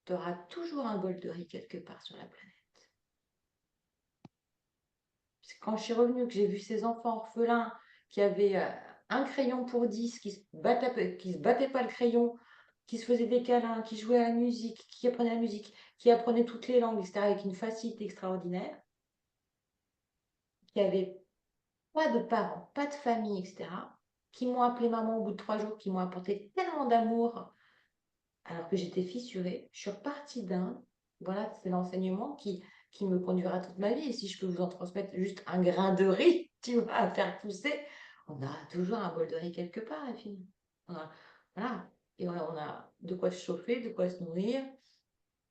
tu auras toujours un bol de riz quelque part sur la planète. Parce que quand je suis revenue, que j'ai vu ces enfants orphelins qui avaient un crayon pour 10, qui se battaient pas le crayon, qui se faisaient des câlins, qui jouaient à la musique, qui apprenaient la musique, qui apprenaient toutes les langues, etc., avec une facilité extraordinaire, qui avaient pas de parents, pas de famille, etc., qui m'ont appelé maman au bout de 3 jours, qui m'ont apporté tellement d'amour alors que j'étais fissurée. Je suis repartie d'Inde. Voilà, c'est l'enseignement qui me conduira toute ma vie. Et si je peux vous en transmettre juste un grain de riz, tu vois, à faire pousser, on a toujours un bol de riz quelque part, la fille. Voilà. Et on a de quoi se chauffer, de quoi se nourrir.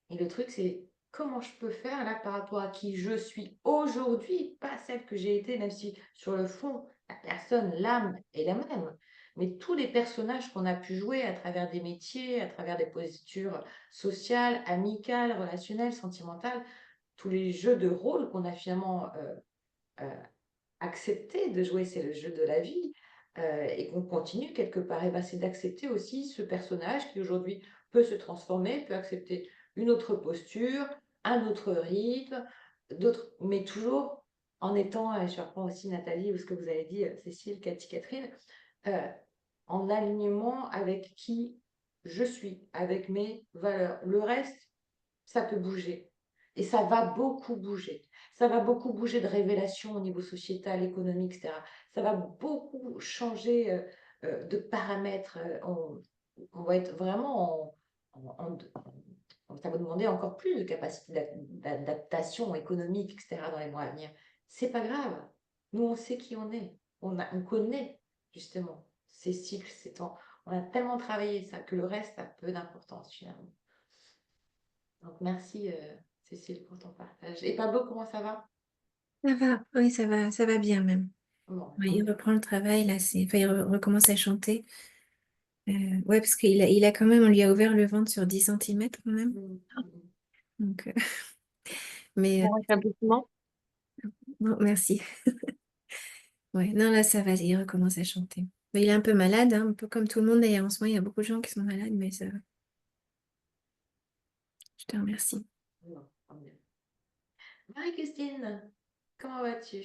Et le truc, c'est comment je peux faire là par rapport à qui je suis aujourd'hui, pas celle que j'ai été, même si sur le fond, la personne, l'âme est la même. Mais tous les personnages qu'on a pu jouer à travers des métiers, à travers des postures sociales, amicales, relationnelles, sentimentales, tous les jeux de rôle qu'on a finalement euh, accepté de jouer, c'est le jeu de la vie, et qu'on continue quelque part, et ben, c'est d'accepter aussi ce personnage qui aujourd'hui peut se transformer, peut accepter une autre posture, un autre rythme, mais toujours en étant, et je reprends aussi Nathalie ou ce que vous avez dit, Cécile, Cathy, Catherine, euh, en alignement avec qui je suis, avec mes valeurs. Le reste, ça peut bouger. Et ça va beaucoup bouger. Ça va beaucoup bouger de révélations au niveau sociétal, économique, etc. Ça va beaucoup changer de paramètres. On va être vraiment ça va demander encore plus de capacité d'adaptation économique, etc. dans les mois à venir. C'est pas grave. Nous, on sait qui on est. On connaît justement ces cycles, ces temps. On a tellement travaillé ça que le reste a peu d'importance finalement. Donc, merci Cécile pour ton partage. Et Pablo, comment ça va? Ça va, oui, ça va bien même. Bon, Ouais, il reprend le travail, là, enfin, il recommence à chanter. Ouais, parce il a quand même, on lui a ouvert le ventre sur 10 centimètres quand même. Donc, mais Bon rétablissement. bon, merci. Ouais, non, là, ça va, il recommence à chanter. Mais il est un peu malade, hein, un peu comme tout le monde d'ailleurs. En ce moment, il y a beaucoup de gens qui sont malades, mais ça va. Je te remercie. Non, tant mieux. Marie-Christine, comment vas-tu?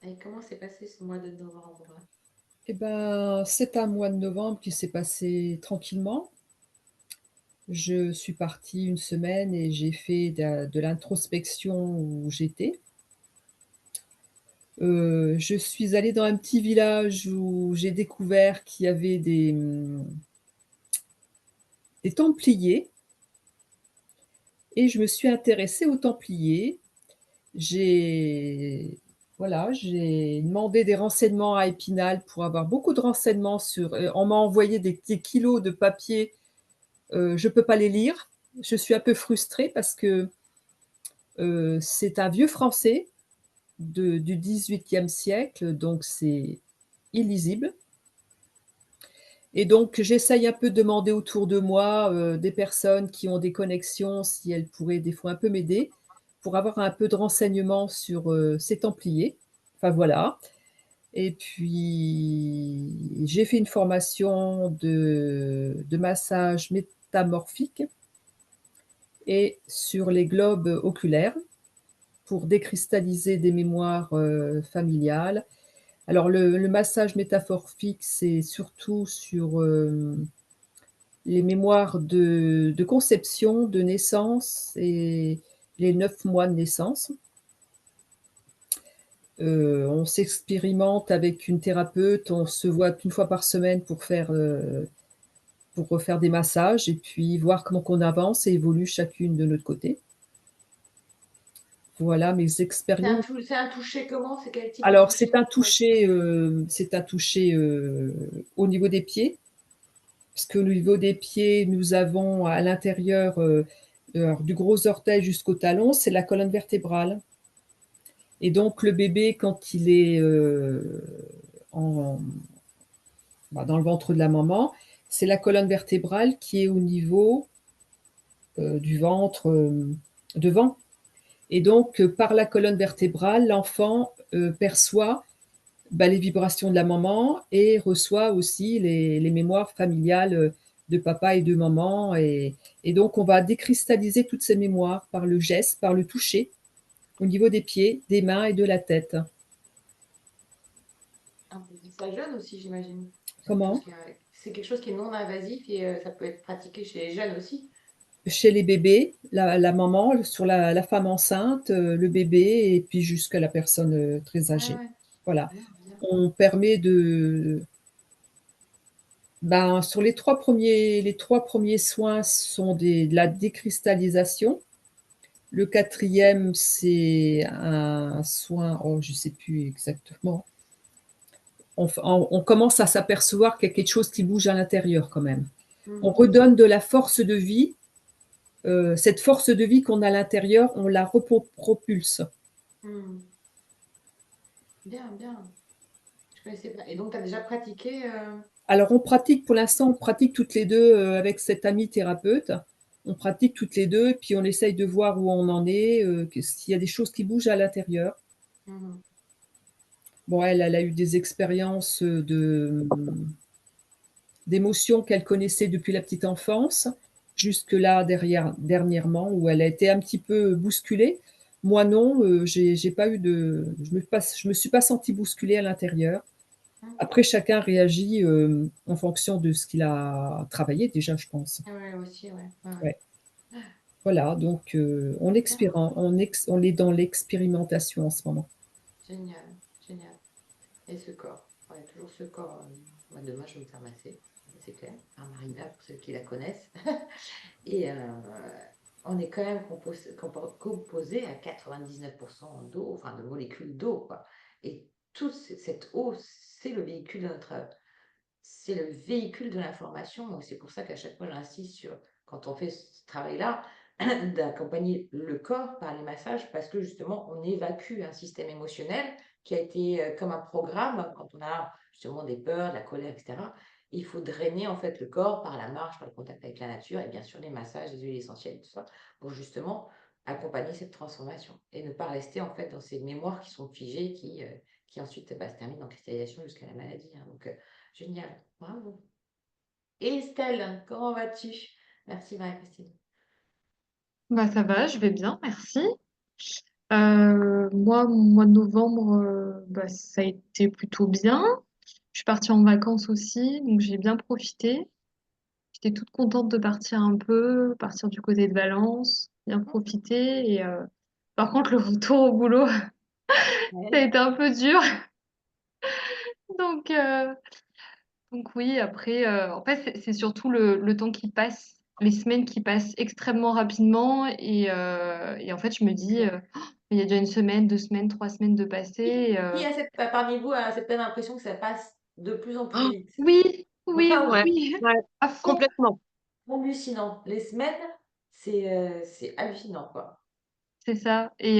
Et comment s'est passé ce mois de novembre? Eh ben, c'est un mois de novembre qui s'est passé tranquillement. Je suis partie une semaine et j'ai fait de l'introspection où j'étais. Je suis allée dans un petit village où j'ai découvert qu'il y avait des templiers et je me suis intéressée aux templiers. J'ai voilà, j'ai demandé des renseignements à Épinal pour avoir beaucoup de renseignements sur, on m'a envoyé des kilos de papier. Je ne peux pas les lire. Je suis un peu frustrée parce que c'est un vieux français du XVIIIe siècle, donc c'est illisible. Et donc, j'essaye un peu de demander autour de moi des personnes qui ont des connexions, si elles pourraient des fois un peu m'aider, pour avoir un peu de renseignements sur ces Templiers. Enfin voilà. Et puis, j'ai fait une formation de massage métamorphique et sur les globes oculaires pour décristalliser des mémoires familiales. Alors le massage métamorphique, c'est surtout sur les mémoires de conception, de naissance et les 9 mois de naissance. On s'expérimente avec une thérapeute, on se voit qu'une fois par semaine pour refaire des massages et puis voir comment on avance et évolue chacune de notre côté. Voilà mes expériences. C'est un toucher comment? C'est quel type de Alors, toucher? c'est un toucher au niveau des pieds, parce qu'au niveau des pieds, nous avons à l'intérieur alors, du gros orteil jusqu'au talon, c'est la colonne vertébrale. Et donc, le bébé, quand il est en, dans le ventre de la maman, c'est la colonne vertébrale qui est au niveau du ventre devant. Et donc, par la colonne vertébrale, l'enfant perçoit les vibrations de la maman et reçoit aussi les mémoires familiales de papa et de maman. Et donc, on va décristalliser toutes ces mémoires par le geste, par le toucher, au niveau des pieds, des mains et de la tête. Ça jeune aussi, j'imagine. Comment? C'est quelque chose qui est non invasif et ça peut être pratiqué chez les jeunes aussi. Chez les bébés, la maman, sur la femme enceinte, le bébé, et puis jusqu'à la personne très Ouais, âgée. ouais. Voilà. Bien, bien. On permet sur les trois premiers soins sont de la décristallisation. Le quatrième, c'est un soin, oh, je ne sais plus exactement. On commence à s'apercevoir qu'il y a quelque chose qui bouge à l'intérieur quand même. On redonne de la force de vie. Cette force de vie qu'on a à l'intérieur, on la repropulse. Bien, bien. Je connaissais pas. Et donc, tu as déjà pratiqué Alors, pour l'instant, on pratique toutes les deux avec cette amie thérapeute. On pratique toutes les deux, puis on essaye de voir où on en est, s'il y a des choses qui bougent à l'intérieur. Bon, elle a eu des expériences d'émotions qu'elle connaissait depuis la petite enfance, jusque-là, dernièrement, où elle a été un petit peu bousculée. Moi, non, j'ai pas eu je me suis pas sentie bousculée à l'intérieur. Après, chacun réagit en fonction de ce qu'il a travaillé déjà, je pense. Oui, aussi, ouais. Ouais. Voilà, donc on est dans l'expérimentation en ce moment. Génial, génial. Et ce corps, ouais, toujours ce corps. Moi, demain, je vais me faire masser, c'est clair, par Marina, pour ceux qui la connaissent. Et on est quand même composé à 99% d'eau, enfin de molécules d'eau, quoi. Et toute cette eau, c'est le véhicule de c'est le véhicule de l'information. C'est pour ça qu'à chaque fois, j'insiste sur, quand on fait ce travail-là, d'accompagner le corps par les massages, parce que justement, on évacue un système émotionnel qui a été comme un programme, quand on a justement des peurs, de la colère, etc. Il faut drainer en fait le corps par la marche, par le contact avec la nature, et bien sûr les massages, les huiles essentielles, tout ça, pour justement accompagner cette transformation et ne pas rester en fait dans ces mémoires qui sont figées, qui ensuite se termine en cristallisation jusqu'à la maladie. Hein. Donc, génial, bravo. Et Estelle, comment vas-tu? Merci Marie-Christine. Bah, ça va, je vais bien, merci. Moi, mon mois de novembre, bah, ça a été plutôt bien. Je suis partie en vacances aussi, donc j'ai bien profité. J'étais toute contente de partir un peu, partir du côté de Valence, bien profiter. Et, par contre, le retour au boulot, ça a Ouais. été un peu dur. Donc, euh, donc oui, après, en fait, c'est surtout le temps qui passe, les semaines qui passent extrêmement rapidement. Et en fait, je me dis, oh, il y a déjà une semaine, 2 semaines, 3 semaines de passé. Qui a parmi vous a cette peine l'impression que ça passe de plus en plus Oh, vite? Oui, oui, Enfin, oui, ouais, oui, ouais, à fond. complètement. hallucinant. Les semaines, c'est hallucinant, quoi. C'est ça. Et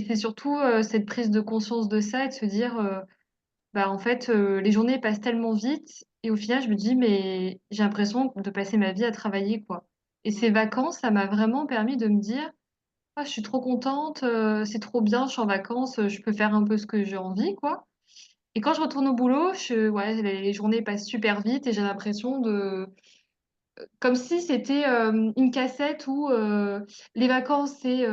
c'est surtout cette prise de conscience de ça et de se dire, bah, en fait, les journées passent tellement vite. Et au final, je me dis, mais j'ai l'impression de passer ma vie à travailler, quoi. Et ces vacances, ça m'a vraiment permis de me dire, ah, je suis trop contente, c'est trop bien, je suis en vacances, je peux faire un peu ce que j'ai envie, quoi. Et quand je retourne au boulot, ouais, les journées passent super vite et j'ai l'impression comme si c'était une cassette où les vacances, c'est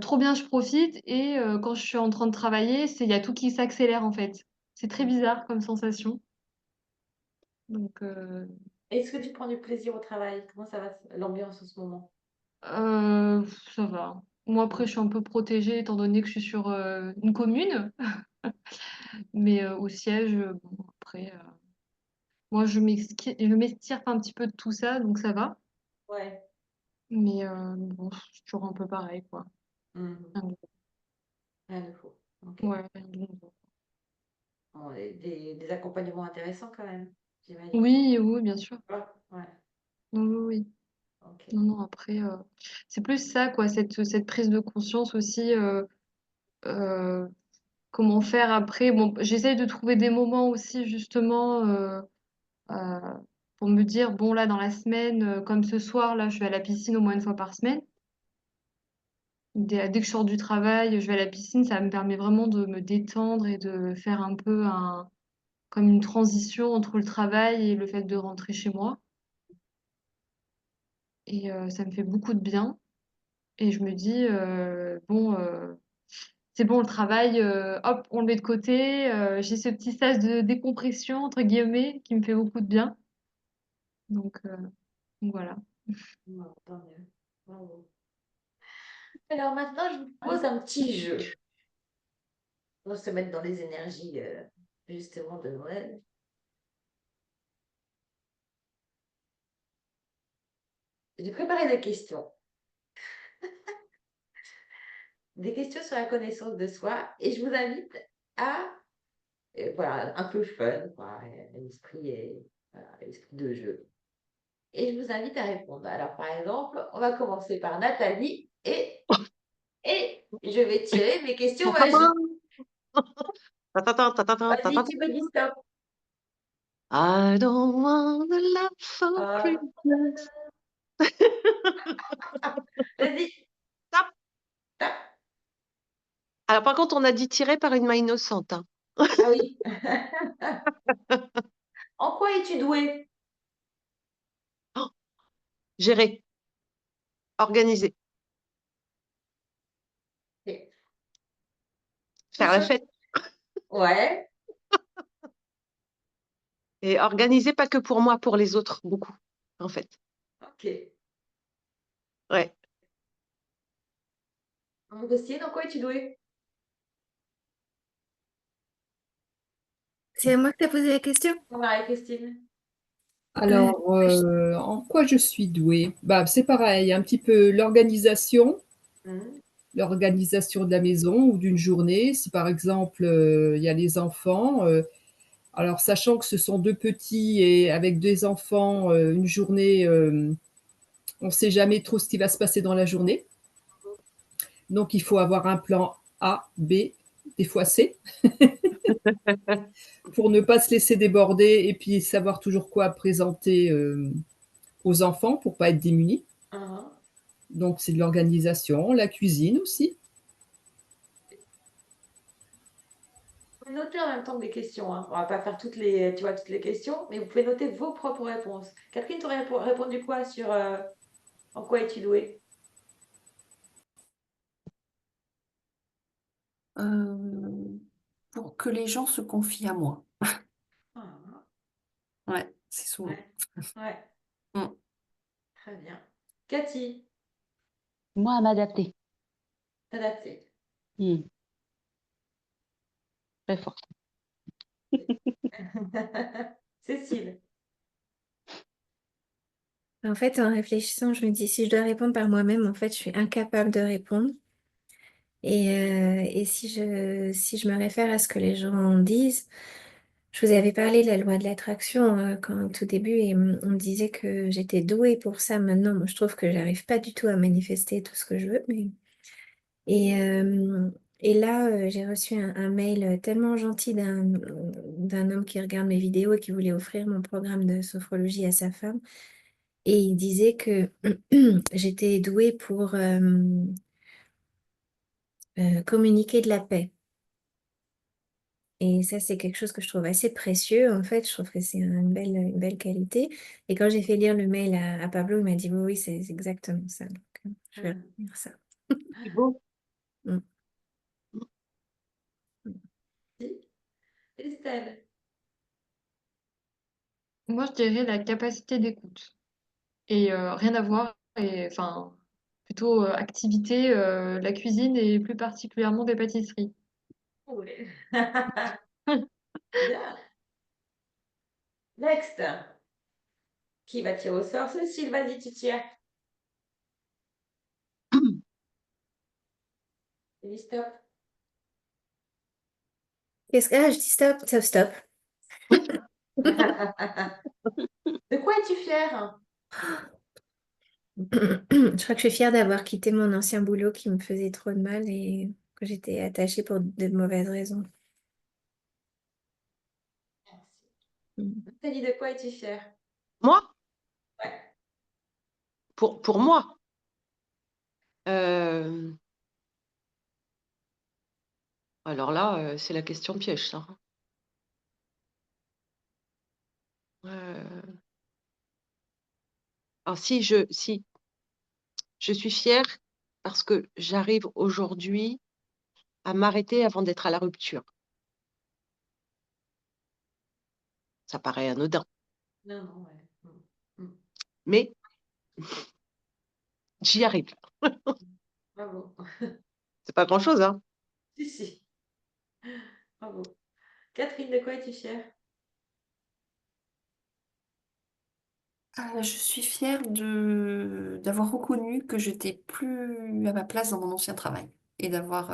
trop bien, je profite, et quand je suis en train de travailler, il y a tout qui s'accélère en fait. C'est très bizarre comme sensation. Donc, Est-ce que tu prends du plaisir au travail? Comment ça va, l'ambiance en ce moment? euh, ça va. Moi, après, je suis un peu protégée étant donné que je suis sur une commune, mais au siège, bon, après, moi, je m'extirpe un petit peu de tout ça, donc ça va. Ouais. Mais bon, c'est toujours un peu pareil, quoi. Mhm. Rien de- Rien de faux. Ok. Ouais, rien de nouveau. Bon, des accompagnements intéressants quand même, j'imagine. Oui, oui, bien sûr. Ouais. Ouais. Oui, oui, oui. Ok. Non, non, après, c'est plus ça, quoi, cette prise de conscience aussi. Euh, comment faire après? Bon, j'essaye de trouver des moments aussi, justement, euh, pour me dire, bon, là, dans la semaine, comme ce soir, là, je vais à la piscine au moins une fois par semaine. Dès que je sors du travail, je vais à la piscine, ça me permet vraiment de me détendre et de faire un peu comme une transition entre le travail et le fait de rentrer chez moi. Et ça me fait beaucoup de bien. Et je me dis, bon, c'est bon, le travail, hop, on le met de côté. J'ai ce petit sas de décompression, entre guillemets, qui me fait beaucoup de bien. Donc voilà. Bon, tant mieux. Bravo. Alors maintenant, je vous pose un petit jeu. On va se mettre dans les énergies justement de Noël. J'ai préparé des questions sur la connaissance de soi, et je vous invite à, voilà, un peu fun, quoi, voilà, l'esprit de jeu. Et je vous invite à répondre. Alors, par exemple, on va commencer par Nathalie, et je vais tirer mes questions magiques. Ta-ta-ta, ta-ta-ta, Vas-y, ta-ta-ta. tu me dis stop. I don't want a lot for Euh, Christmas. Vas-y, Stop. stop. Alors, par contre, on a dit tirer par une main innocente, hein. Ah oui. En quoi es-tu douée? Oh, gérer, organiser, Ok. Tout faire la ça. fête Ouais. et organiser pas que pour moi, pour les autres, beaucoup, en fait. Ok. Ouais. Christine, en quoi es-tu douée? C'est à moi que tu as posé la question? Marie-Christine. Alors, en quoi je suis douée? Bah, c'est pareil, un petit peu Mhm. l'organisation de la maison ou d'une journée. Si par exemple, il y a les enfants, alors sachant que ce sont deux petits et avec des enfants, une journée, on ne sait jamais trop ce qui va se passer dans la journée. Donc, il faut avoir un plan A, B, des fois C, pour ne pas se laisser déborder et puis savoir toujours quoi présenter aux enfants pour ne pas être démunis. Mhm. Donc, c'est de l'organisation, la cuisine aussi. pouvez noter en même temps que les questions, hein. On va pas faire toutes les, tu vois, toutes les questions, mais vous pouvez noter vos propres réponses. Catherine, tu aurais répondu quoi sur en quoi es-tu douée? Pour que les gens se confient à moi. Ah, Ouais, c'est souvent. ouais, ouais, Mm. très bien. Cathy, Moi, à m'adapter. t'adapter. Hmm, très fort. Cécile. En fait, en réfléchissant, je me dis, si je dois répondre par moi-même, en fait, je suis incapable de répondre. Et si je me réfère à ce que les gens disent, je vous avais parlé de la loi de l'attraction quand au tout début, et on me disait que j'étais douée pour ça. Maintenant, moi, je trouve que j'arrive pas du tout à manifester tout ce que je veux. Et, euh, et là, j'ai reçu un mail tellement gentil d'un homme qui regarde mes vidéos et qui voulait offrir mon programme de sophrologie à sa femme. Et il disait que j'étais douée pour communiquer de la paix. Et ça, c'est quelque chose que je trouve assez précieux. En fait, je trouve que c'est une belle qualité. Et quand j'ai fait lire le mail à Pablo, il m'a dit, oui, oui, c'est exactement ça. Donc, je vais lire ça. C'est beau. Mm. Mm. Estelle. Moi, je dirais la capacité d'écoute. Et rien à voir, et enfin, plutôt activité, la cuisine et plus particulièrement des pâtisseries. Oui. Bien. Next. Qui va tirer au sort? Cécile, vas-y, tu tires. Dis stop. Qu'est-ce que... Ah, je dis stop, stop, stop. De quoi es-tu fière? Je crois que je suis fière d'avoir quitté mon ancien boulot qui me faisait trop de mal et que j'étais attachée pour de mauvaises raisons. Mm. Nathalie, de quoi es-tu fière? Moi, Ouais. pour moi, euh, alors là, c'est la question piège, ça. Alors si je suis fière parce que j'arrive aujourd'hui à m'arrêter avant d'être à la rupture. Ça paraît anodin, Non, non, ouais. Mm. mais j'y arrive. Bravo. C'est pas grand-chose, hein. Si, si. Bravo. Catherine, de quoi es-tu fière? Je suis fière d'avoir reconnu que j'étais plus à ma place dans mon ancien travail et d'avoir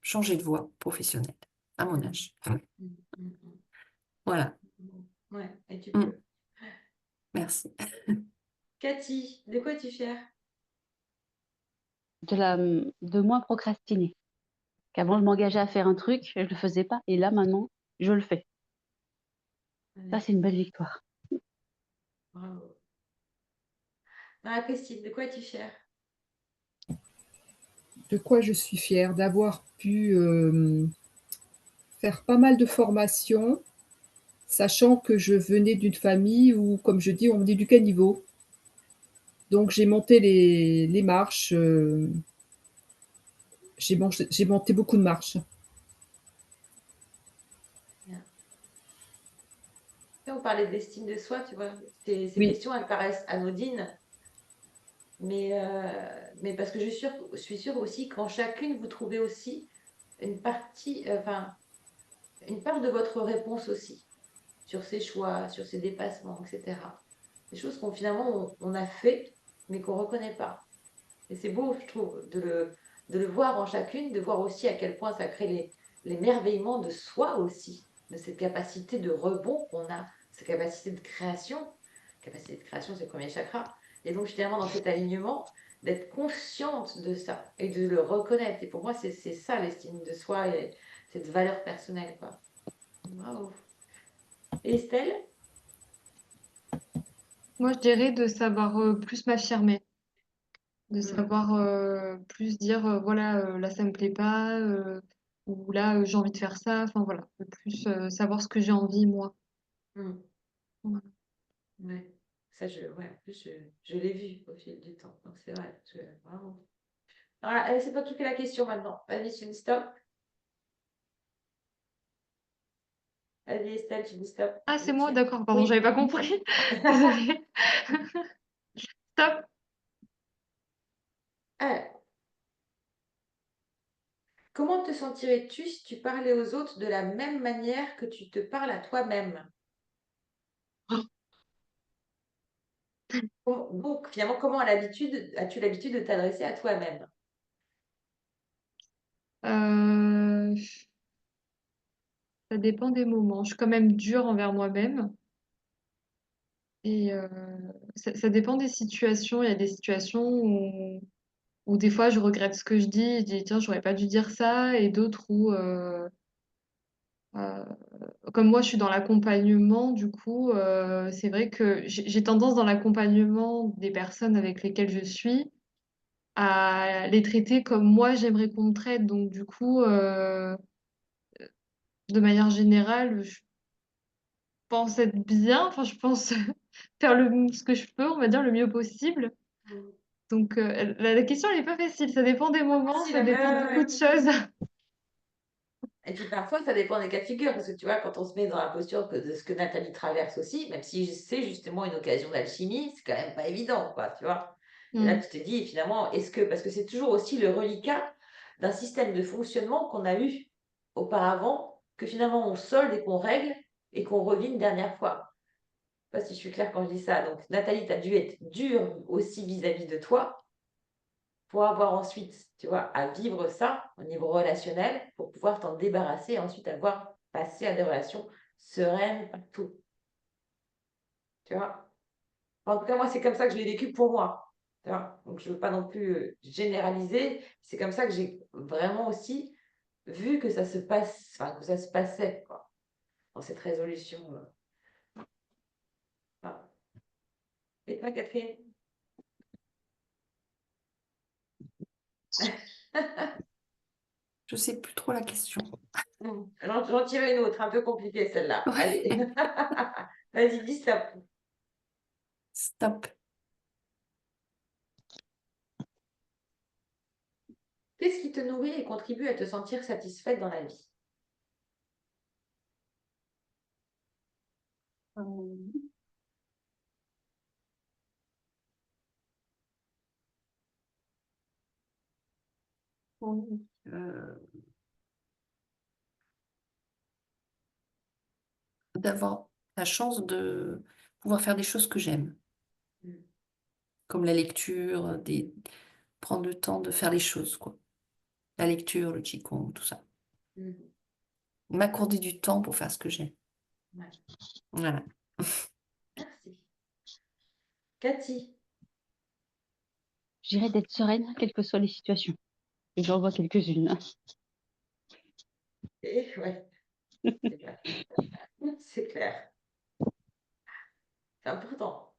changé de voie professionnelle à mon âge. Mm, mm, mm. Voilà. Ouais, et tu Mm. peux. Merci. Cathy, de quoi es-tu fière? De moins procrastiner. Qu'avant, je m'engageais à faire un truc, je le faisais pas. Et là, maintenant, je le fais. Ça, c'est une belle victoire. Bravo. Marie-Christine, de quoi es-tu fière? De quoi je suis fière? D'avoir pu faire pas mal de formations, sachant que je venais d'une famille où, comme je dis, on venait du caniveau. Donc j'ai monté les marches, j'ai monté beaucoup de marches. Bien. On parlait de l'estime de soi, tu vois. Ces Oui, questions, elles paraissent anodines, mais parce que je suis sûre aussi qu'en chacune, vous trouvez aussi une partie, enfin, une part de votre réponse aussi sur ses choix, sur ses dépassements, etc. Des choses qu'on finalement on a fait, mais qu'on ne reconnaît pas. Et c'est beau, je trouve, de le voir en chacune, de voir aussi à quel point ça crée l'émerveillement de soi aussi, de cette capacité de rebond qu'on a, cette capacité de création. Capacité de création, c'est le premier chakra. Et donc, finalement, dans cet alignement, d'être consciente de ça et de le reconnaître. Et pour moi, c'est ça l'estime de soi et cette valeur personnelle, quoi. Bravo. Et Estelle? Moi, je dirais de savoir plus m'affirmer, de Mm. savoir plus dire, voilà, là, ça me plaît pas, Ou là, j'ai envie de faire ça. Enfin voilà, un peu plus savoir ce que j'ai envie moi. Mm. Voilà. Ouais. Ça, ouais, en plus, je l'ai vu au fil du temps. Donc, c'est vrai. Vraiment. Voilà, allez, c'est toi qui fais la question maintenant. Vas-y, tu dis stop. Vas-y, Estelle, tu dis stop. Ah, c'est moi, Tiens. d'accord, pardon, Oui. j'avais pas compris. Désolée. Stop. Alors, comment te sentirais-tu si tu parlais aux autres de la même manière que tu te parles à toi-même? Donc, finalement, comment as-tu l'habitude de t'adresser à toi-même? Euh, Ça dépend des moments. Je suis quand même dure envers moi-même. Et ça dépend des situations. Il y a des situations où des fois je regrette ce que je dis. Je dis, tiens, j'aurais pas dû dire ça. Et d'autres où, euh, comme moi, je suis dans l'accompagnement, du coup, c'est vrai que j'ai tendance dans l'accompagnement des personnes avec lesquelles je suis à les traiter comme moi j'aimerais qu'on me traite. Donc, du coup, de manière générale, je pense être bien. Enfin, je pense faire ce que je peux, on va dire, le mieux possible. Donc, la question, elle n'est pas facile. Ça dépend des moments, Si, ça dépend de beaucoup de choses. et puis parfois, ça dépend des cas de figure, parce que tu vois, quand on se met dans la posture de ce que Nathalie traverse aussi, même si c'est justement une occasion d'alchimie, c'est quand même pas évident, quoi, tu vois. Et là, Mm. tu te dis, finalement, parce que c'est toujours aussi le reliquat d'un système de fonctionnement qu'on a eu auparavant, que finalement on solde et qu'on règle et qu'on revit une dernière fois. Je sais pas si je suis claire quand je dis ça. Donc, Nathalie, tu as dû être dure aussi vis-à-vis de toi, pour avoir ensuite, tu vois, à vivre ça au niveau relationnel, pour pouvoir t'en débarrasser et ensuite avoir passé à des relations sereines partout. Tu vois? En tout cas, moi, c'est comme ça que je l'ai vécu pour moi. Tu vois? Donc, je ne veux pas non plus généraliser. C'est comme ça que j'ai vraiment aussi vu que ça se passe, enfin, que ça se passait, quoi, dans cette résolution. Voilà. Et toi, Catherine? Je sais plus trop la question. J'en tire une autre, un peu compliquée celle-là. Ouais. Allez. Vas-y, dis stop. Stop. Qu'est-ce qui te nourrit et contribue à te sentir satisfaite dans la vie? Euh, D'avoir la chance de pouvoir faire des choses que j'aime, Mm. comme la lecture, prendre le temps de faire les choses, quoi. La lecture, le qigong, tout ça. Mhm. M'accorder du temps pour faire ce que j'aime. Ouais. Voilà. Merci. Cathy. Je dirais d'être sereine, quelles que soient les situations. Et j'en vois quelques-unes. Ouais, c'est clair. C'est clair. C'est important.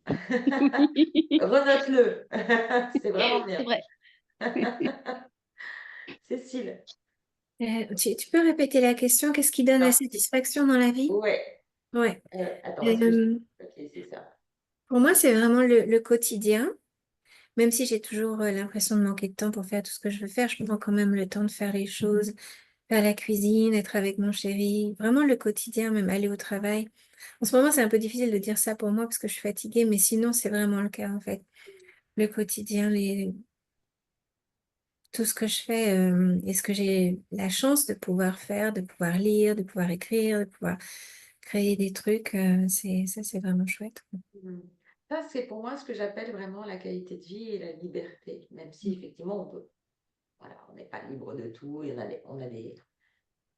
Oui, Renote-le. C'est vraiment c'est bien. vrai. Cécile. Tu peux répéter la question? Qu'est-ce qui donne la Non. satisfaction dans la vie? Ouais. Ouais. Attends, est-ce que je... Euh, Ok, c'est ça. pour moi, c'est vraiment le quotidien. Même si j'ai toujours l'impression de manquer de temps pour faire tout ce que je veux faire, je prends quand même le temps de faire les choses, faire la cuisine, être avec mon chéri. Vraiment le quotidien, même aller au travail. En ce moment, c'est un peu difficile de dire ça pour moi parce que je suis fatiguée, mais sinon, c'est vraiment le cas en fait. Le quotidien, tout ce que je fais et ce que j'ai la chance de pouvoir faire, de pouvoir lire, de pouvoir écrire, de pouvoir créer des trucs, c'est vraiment chouette. Mhm. Ça, c'est pour moi ce que j'appelle vraiment la qualité de vie et la liberté. Même si effectivement, voilà, on n'est pas libre de tout et on a des,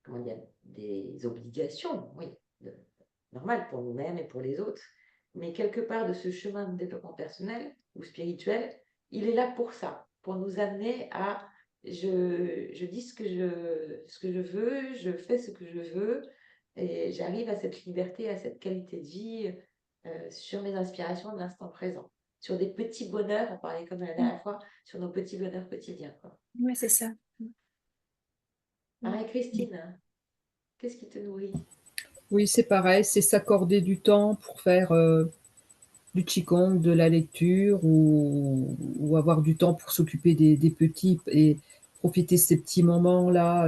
comment dire, des obligations, oui, normales pour nous-mêmes et pour les autres. Mais quelque part de ce chemin de développement personnel ou spirituel, il est là pour ça, pour nous amener à je dis ce que je veux, je fais ce que je veux, et j'arrive à cette liberté, à cette qualité de vie sur mes inspirations de l'instant présent, sur des petits bonheurs, on parlait comme la dernière fois, sur nos petits bonheurs quotidiens, quoi. Ouais, c'est ça. Marie-Christine, qu'est-ce qui te nourrit? Oui, c'est pareil, c'est s'accorder du temps pour faire du qigong, de la lecture ou avoir du temps pour s'occuper des petits et profiter de ces petits moments-là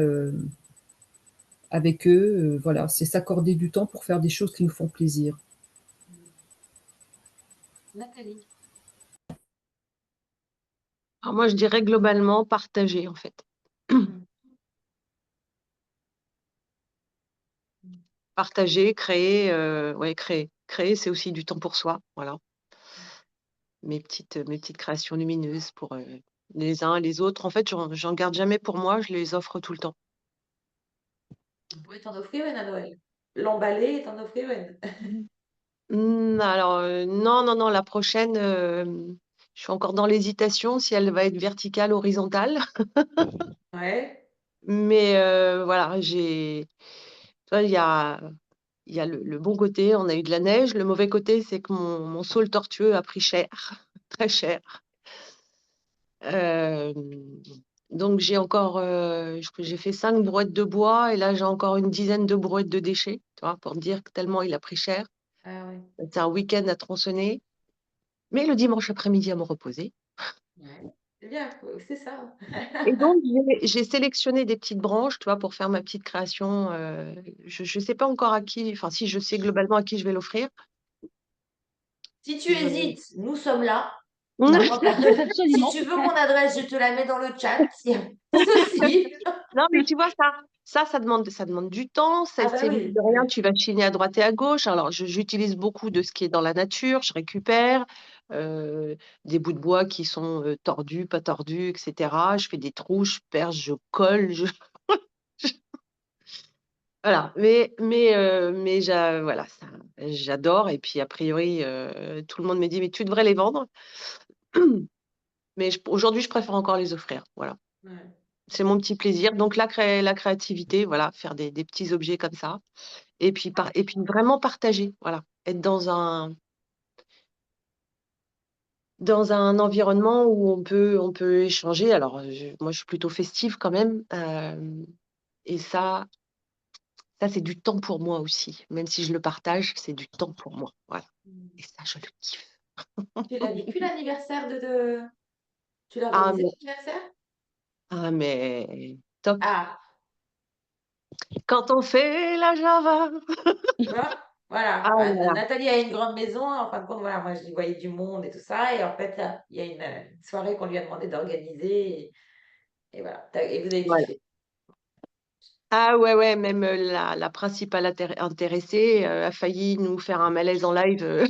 avec eux. Voilà, c'est s'accorder du temps pour faire des choses qui nous font plaisir. Nathalie. Alors moi, je dirais globalement partager, en fait. Partager, créer, ouais, créer. Créer, c'est aussi du temps pour soi, voilà. Mes petites créations lumineuses pour les uns et les autres. En fait, j'en garde jamais pour moi, je les offre tout le temps. Vous pouvez t'en offrir une à Noël. L'emballer et t'en offrir une. Alors, non, non, non, la prochaine, je suis encore dans l'hésitation si elle va être verticale, horizontale. Ouais. Mais voilà, tu vois, il y a le bon côté, on a eu de la neige. Le mauvais côté, c'est que mon saule tortueux a pris cher, très cher. Euh, donc j'ai encore, j'ai fait 5 brouettes de bois et là j'ai encore une dizaine de brouettes de déchets, tu vois, pour dire que tellement il a pris cher. Ah ouais. C'est un week-end à tronçonner, mais le dimanche après-midi à me reposer. Ouais. C'est bien, c'est ça. Et donc j'ai sélectionné des petites branches, tu vois, pour faire ma petite création. Je ne sais pas encore à qui, enfin si je sais globalement à qui je vais l'offrir. Si tu hésites, nous sommes là. Si Absolument. tu veux mon adresse, je te la mets dans le chat. Il n'y a pas de souci. Non, mais tu vois, ça demande du temps. Ah bah C'est mine oui. de rien, tu vas chiner à droite et à gauche. Alors, j'utilise beaucoup de ce qui est dans la nature. Je récupère des bouts de bois qui sont tordus, pas tordus, etc. Je fais des trous, je perce, je colle. Voilà. Voilà, j'adore. Et puis, a priori, tout le monde me dit, mais tu devrais les vendre. Mais aujourd'hui, je préfère encore les offrir. Voilà. Ouais. C'est mon petit plaisir. Donc, la créativité, voilà, faire des petits objets comme ça. Et puis vraiment partager, voilà. Être dans un environnement où on peut échanger. Alors, moi, je suis plutôt festive quand même. Et ça, c'est du temps pour moi aussi. Même si je le partage, c'est du temps pour moi. Voilà. Et ça, je le kiffe. Tu l'as vécu l'anniversaire de... Tu l'as Ah, organisé mais, l'anniversaire? mais top. Ah, Quand on fait la Java. tu vois? Voilà. Ah, Bah, voilà. Nathalie a une grande maison. En fin de compte, voilà, moi, j'y voyais du monde et tout ça. Et en fait, il y a une soirée qu'on lui a demandé d'organiser. Et voilà. Et vous avez Voilà. kiffé. Ah ouais, ouais, même la principale intéressée a failli nous faire un malaise en live.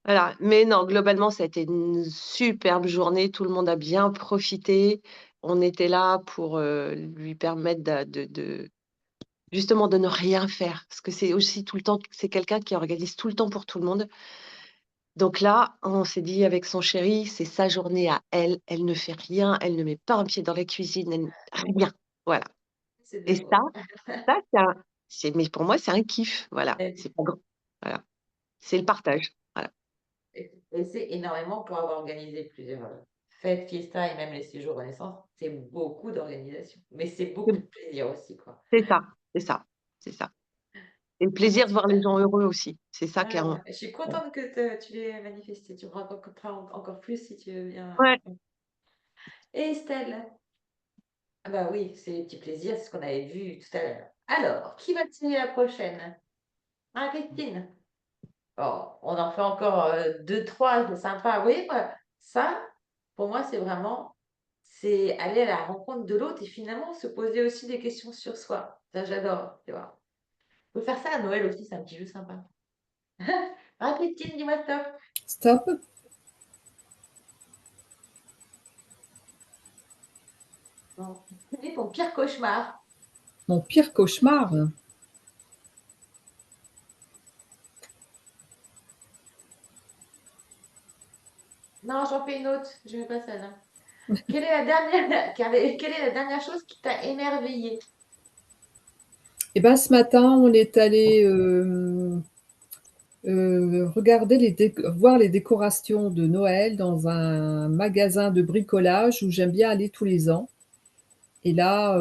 Voilà, mais non, globalement, ça a été une superbe journée. Tout le monde a bien profité. On était là pour lui permettre justement de ne rien faire. Parce que c'est aussi tout le temps, c'est quelqu'un qui organise tout le temps pour tout le monde. Donc là, on s'est dit avec son chéri, c'est sa journée à elle. Elle ne fait rien, elle ne met pas un pied dans la cuisine, rien. Voilà. C'est Et bien beau. mais pour moi, c'est un kiff. Voilà. Et C'est pas grand. Voilà. C'est le partage. Voilà. et c'est énormément pour avoir organisé plusieurs fêtes, fiestas et même les séjours Renaissance. C'est beaucoup d'organisation. Mais c'est beaucoup de plaisir aussi, quoi. C'est ça, c'est ça, c'est ça. Et le Ah bah plaisir de voir les super. gens heureux aussi. C'est ça qui est Ouais, ouais. Je suis contente que tu l'aies manifesté. Tu me raconteras encore plus si tu veux bien. ouais. Et Estelle? Ah bah oui, c'est les petits plaisirs, c'est ce qu'on avait vu tout à l'heure. Alors, qui va tirer la prochaine? Ah, Christine. Oh, on en fait encore deux, trois, c'est sympa. Vous voyez, quoi, ça, pour moi, c'est aller à la rencontre de l'autre et finalement se poser aussi des questions sur soi. Ça, j'adore, tu vois. On peut faire ça à Noël aussi, c'est un petit jeu sympa. Ah, Christine, dis-moi stop. Stop. Bon. Quel est ton pire cauchemar? Mon pire cauchemar. Non, j'en fais une autre, je ne vais pas celle-là. Quelle est la dernière, quelle est la dernière chose qui t'a émerveillée? Et ben ce matin, on est allé voir les décorations de Noël dans un magasin de bricolage où j'aime bien aller tous les ans. Et là,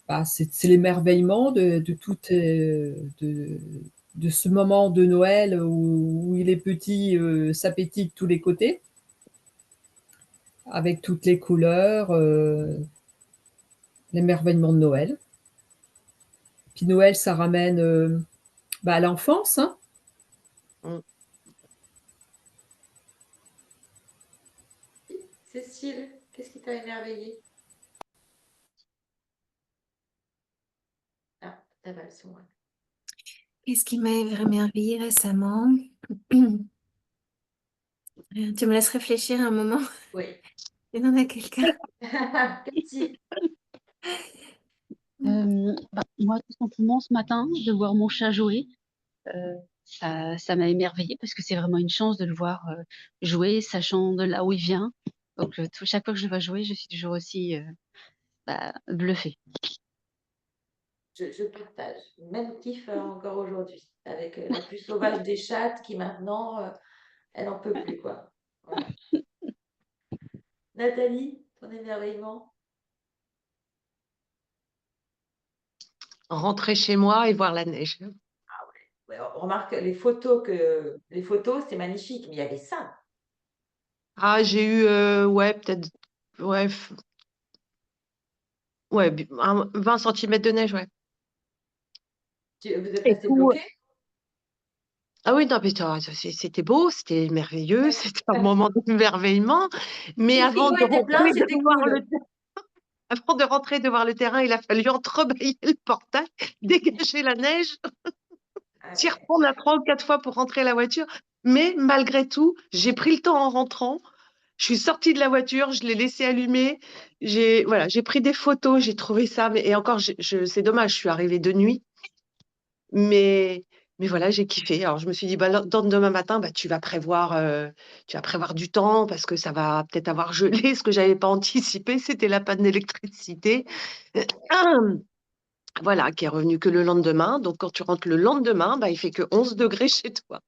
bah, c'est l'émerveillement de tout, de ce moment de Noël où les petits s'appétient de tous les côtés, avec toutes les couleurs, l'émerveillement de Noël. Puis Noël, ça ramène bah, à l'enfance, hein. Mm. Cécile, qu'est-ce qui t'a émerveillé? Ah, t'as pas le son. Ouais. Qu'est-ce qui m'a émerveillée récemment? Tu me laisses réfléchir un moment. Oui. Il y en a quelqu'un. Cathy. Bah, moi, tout simplement, ce matin, de voir mon chat jouer, ça m'a émerveillée parce que c'est vraiment une chance de le voir jouer, sachant de là où il vient. Donc, chaque fois que je le vois jouer, je suis toujours aussi bluffée. Je partage. Même kiff encore aujourd'hui. Avec la plus sauvage des chattes qui maintenant, elle n'en peut plus, quoi. Voilà. Nathalie, ton émerveillement? Rentrer chez moi et voir la neige. Ouais, remarque les photos, c'est magnifique, mais il y avait ça. Ah, j'ai eu, ouais, peut-être, ouais, ouais, 20 centimètres de neige, ouais. Vous êtes Et resté tout. bloqué? Ah oui, non, mais c'était beau, c'était merveilleux, c'était un moment d'émerveillement. Mais Si le avant frigo de était plein, rentrer, de c'était voir cool. avant de rentrer, de voir le terrain, il a fallu entrebâiller le portail, dégager la neige, Ah s'y ouais. reprendre à 3 ou 4 fois pour rentrer à la voiture. Mais malgré tout, j'ai pris le temps en rentrant. Je suis sortie de la voiture, je l'ai laissé allumer. Voilà, j'ai pris des photos, j'ai trouvé ça. Et encore, c'est dommage, je suis arrivée de nuit. Mais, mais voilà, j'ai kiffé. Alors je me suis dit, bah, demain matin, bah, tu vas prévoir du temps parce que ça va peut-être avoir gelé. Ce que j'avais pas anticipé, c'était la panne d'électricité. Voilà, qui est revenu que le lendemain. Donc quand tu rentres le lendemain, bah, il fait que 11 degrés chez toi.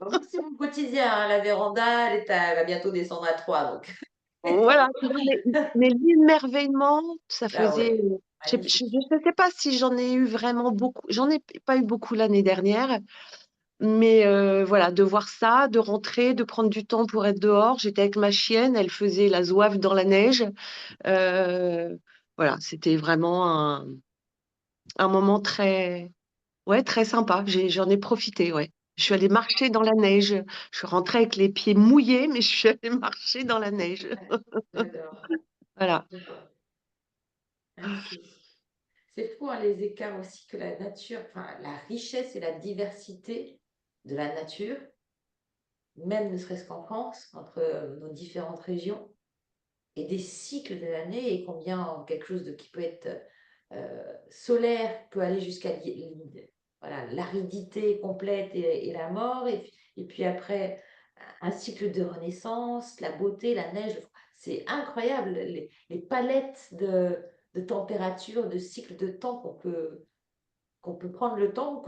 Bon, c'est mon quotidien, hein. La véranda, elle va bientôt descendre à 3, donc. Voilà, tu vois, mais l'émerveillement, ça Ah faisait. ouais, Je magnifique. ne sais pas si j'en ai eu vraiment beaucoup. J'en ai pas eu beaucoup l'année dernière, mais voilà, de voir ça, de rentrer, de prendre du temps pour être dehors. J'étais avec ma chienne, elle faisait la zouave dans la neige. Euh, voilà, c'était vraiment un moment très, ouais, très sympa. J'en ai profité, ouais. Je suis allée marcher dans la neige. Je suis rentrée avec les pieds mouillés, mais je suis allée marcher dans la neige. Ouais, j'adore. Voilà. J'adore. Merci. C'est fou, hein, les écarts aussi que la nature, enfin, la richesse et la diversité de la nature, même ne serait-ce qu'en France, entre nos différentes régions, et des cycles de l'année, et combien quelque chose qui peut être solaire peut aller jusqu'à voilà, l'aridité complète et la mort, et puis après, un cycle de renaissance, la beauté, la neige. C'est incroyable, les palettes de température, de cycle de temps qu'on peut prendre le temps,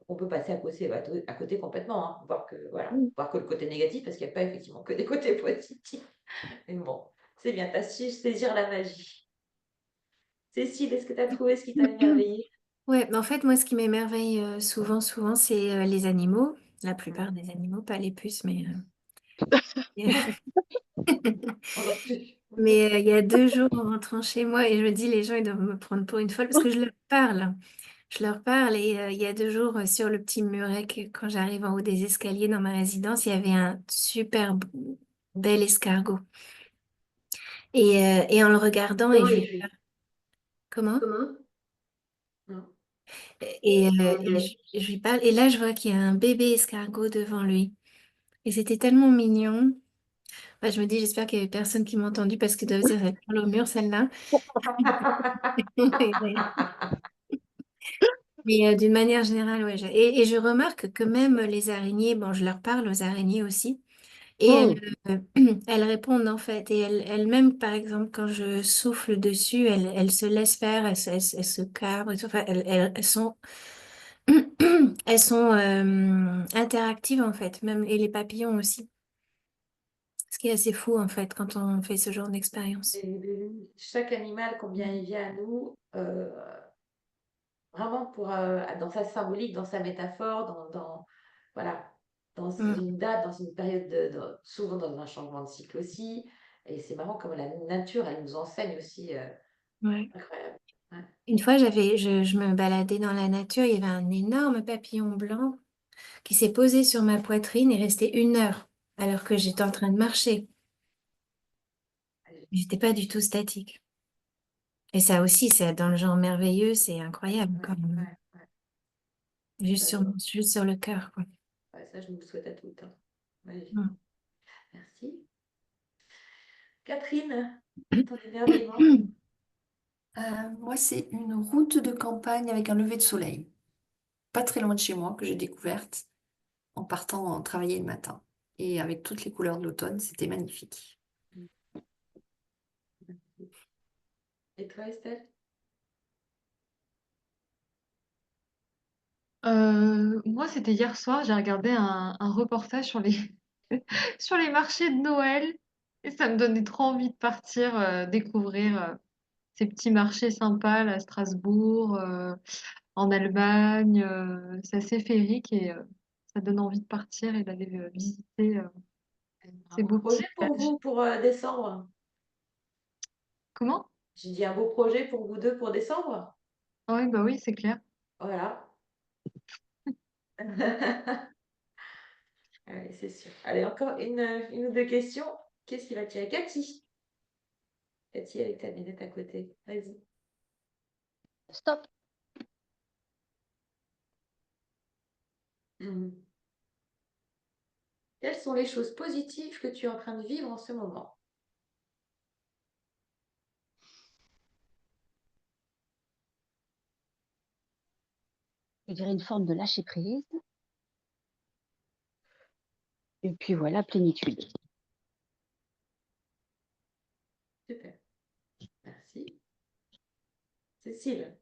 qu'on peut passer à côté complètement, hein, voir que le côté négatif, parce qu'il n'y a pas effectivement que des côtés positifs. Mais bon, c'est bien, tu as su saisir la magie. Cécile, est-ce que tu as trouvé ce qui t'a émerveillé? Ouais, mais en fait, moi, ce qui m'émerveille souvent, c'est les animaux. La Mm. plupart des animaux, pas les puces, mais... On en plus. Mais il y a 2 jours, en rentrant chez moi, et je me dis, les gens, ils doivent me prendre pour une folle, parce que je leur parle. Je leur parle, et il y a 2 jours, sur le petit muret, quand j'arrive en haut des escaliers dans ma résidence, il y avait un super bel escargot. Et en le regardant, et Comment je il lui fait? parle. Comment? Comment? Non. Et je lui parle, et là, je vois qu'il y a un bébé escargot devant lui. Et c'était tellement mignon. Enfin, je me dis, j'espère qu'il y avait personne qui m'a entendu parce que doivent dire, elle parle au mur, celle-là. Mais d'une manière générale, ouais. Et je remarque que même les araignées, bon, je leur parle aux araignées aussi, et Hmm. elles répondent en fait. Et elles-mêmes, par exemple, quand je souffle dessus, elles se laissent faire, elles se cabrent et tout. Enfin, elles sont, elles sont interactives en fait, même, et les papillons aussi. qui est assez fou en fait quand on fait ce genre d'expérience. Chaque animal, combien il vient à nous, vraiment dans sa symbolique, dans sa métaphore, voilà, dans Mm. une date, dans une période, souvent dans un changement de cycle aussi. Et c'est marrant comme la nature, elle nous enseigne aussi. Ouais. Incroyable. Ouais. Une fois, je me baladais dans la nature, il y avait un énorme papillon blanc qui s'est posé sur ma poitrine et resté 1 heure alors que j'étais en train de marcher. J'étais pas du tout statique. Et ça aussi, c'est dans le genre merveilleux, c'est incroyable Ouais, quand même. ouais, ouais. Juste Ça, sur le cœur, quoi. ouais, ça, je nous le souhaite à tout le temps. Ouais. Mm. Merci. Catherine, ton émerveillement. Moi, c'est une route de campagne avec un lever de soleil, pas très loin de chez moi, que j'ai découverte en partant travailler le matin. Et avec toutes les couleurs de l'automne, c'était magnifique. Et toi, Estelle? Moi, c'était hier soir, j'ai regardé un reportage sur les, sur les marchés de Noël et ça me donnait trop envie de partir découvrir ces petits marchés sympas là, à Strasbourg, en Allemagne. C'est assez féerique et ça donne envie de partir et d'aller visiter Un ces beau beaux petits projet pour villages. vous pour décembre. Comment? J'ai dit un beau projet pour vous deux pour décembre. Oui, bah oui, c'est clair. Voilà. Allez, c'est sûr. Allez, encore une ou deux questions. Qu'est-ce qui va tirer? Cathy. Cathy, avec ta lunette à côté. Vas-y. Stop. Mhm. Quelles sont les choses positives que tu es en train de vivre en ce moment? Je dirais une forme de lâcher prise. Et puis voilà, plénitude. Super. Merci. Cécile.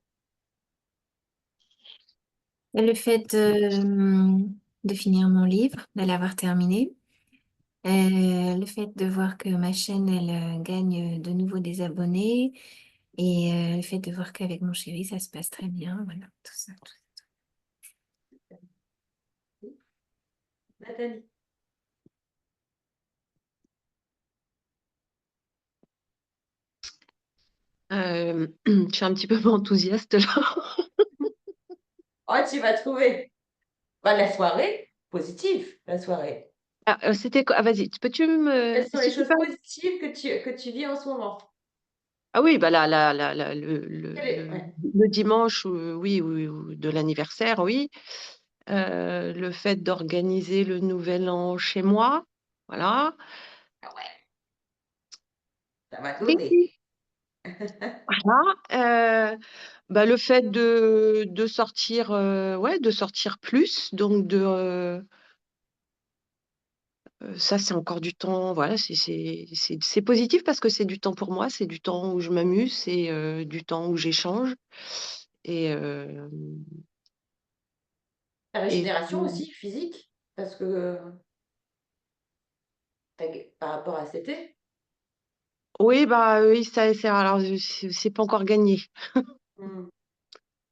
Le fait de finir mon livre, de l'avoir terminé. Le fait de voir que ma chaîne, elle gagne de nouveau des abonnés. Et le fait de voir qu'avec mon chéri, ça se passe très bien. Voilà, tout ça. Nathalie. Je suis un petit peu enthousiaste là. Oh, tu vas trouver. Bah, la soirée, positive, la soirée. Ah, c'était quoi? Ah, vas-y, peux-tu me... Quelles sont les Si tu choses peux... positives que tu vis en ce moment? Ah oui, bah Ouais. le dimanche, oui, de l'anniversaire, oui. Le fait d'organiser le nouvel an chez moi, voilà. Ah ouais, ça va Oui, donner. oui. Voilà. Bah, le fait de sortir, ouais, de sortir plus, donc ça, c'est encore du temps, voilà, c'est positif parce que c'est du temps pour moi, c'est du temps où je m'amuse, c'est du temps où j'échange. Et, La et régénération aussi, physique, parce que par rapport à cet été. oui, bah oui, alors c'est pas encore gagné. Hmm.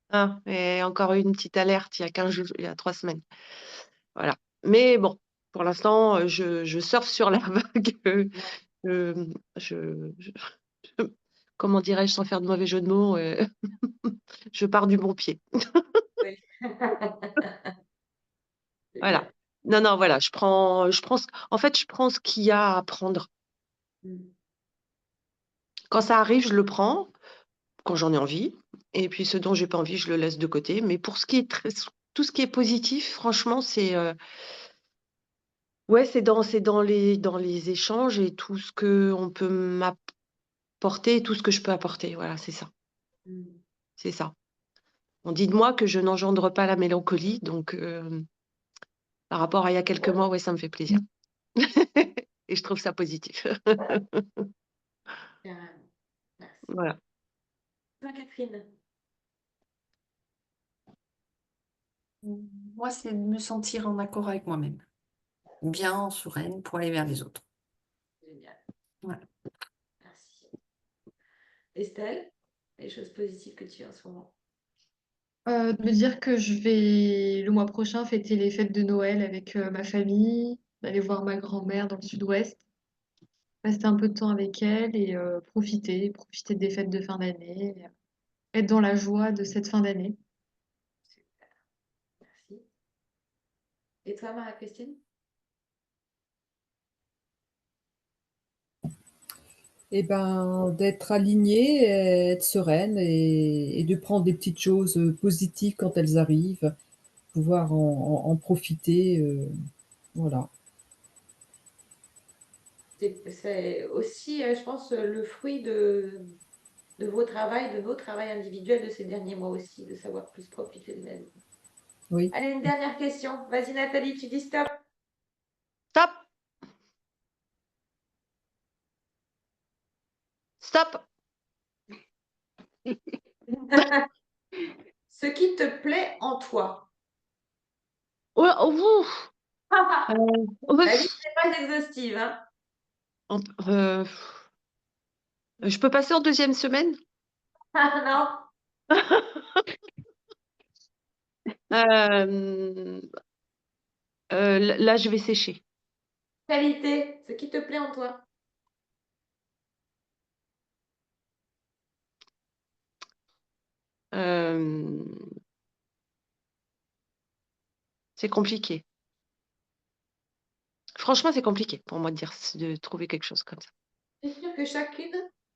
Hein, et encore une petite alerte il y a 15 jours, il y a 3 semaines. Voilà. Mais bon, pour l'instant, je surfe sur la vague. Je, je- je- comment dirais-je, sans faire de mauvais jeu de mots, je pars du bon pied. Oui. C'est Voilà. bien. Non, non, voilà, en fait, je prends ce qu'il y a à prendre. Hmm. Quand ça arrive, je le prends, quand j'en ai envie. Et puis ce dont j'ai pas envie, je le laisse de côté. Mais pour ce qui est tout ce qui est positif, franchement, c'est ouais, c'est dans les échanges et tout ce que on peut m'apporter, tout ce que je peux apporter. Voilà, c'est ça. Hmm. C'est ça. On dit de moi que je n'engendre pas la mélancolie, donc par rapport à il y a quelques mois, ouais, ça me fait plaisir. Et je trouve ça positif. Carrément. Merci. Voilà. Toi, Catherine. Moi, c'est de me sentir en accord avec moi-même, bien sereine pour aller vers les autres. Génial. Ouais. Merci. Estelle, les choses positives que tu as en ce moment? De me dire que je vais le mois prochain fêter les fêtes de Noël avec ma famille, d'aller voir ma grand-mère dans le sud-ouest, rester un peu de temps avec elle et profiter des fêtes de fin d'année, être dans la joie de cette fin d'année. Super. Merci. Et toi, Marie-Christine? Et ben, d'être alignée, être sereine et de prendre des petites choses positives quand elles arrivent, pouvoir en profiter. Voilà. C'est aussi, je pense, le fruit de vos travails, de nos travails individuels de ces derniers mois aussi, de savoir plus profiter de la vie. Oui. Allez, une dernière question. Vas-y, Nathalie, tu dis stop. Stop! Stop! Ce qui te plaît en toi. Oh, oh, ouf. La Ouf. liste n'est pas exhaustive, hein. Euh, je peux passer en deuxième semaine? Non. Euh, là, je vais sécher. Qualité, ce qui te plaît en toi. Euh, c'est compliqué. Franchement, c'est compliqué pour moi de trouver quelque chose comme ça. Je suis sûre que chacune,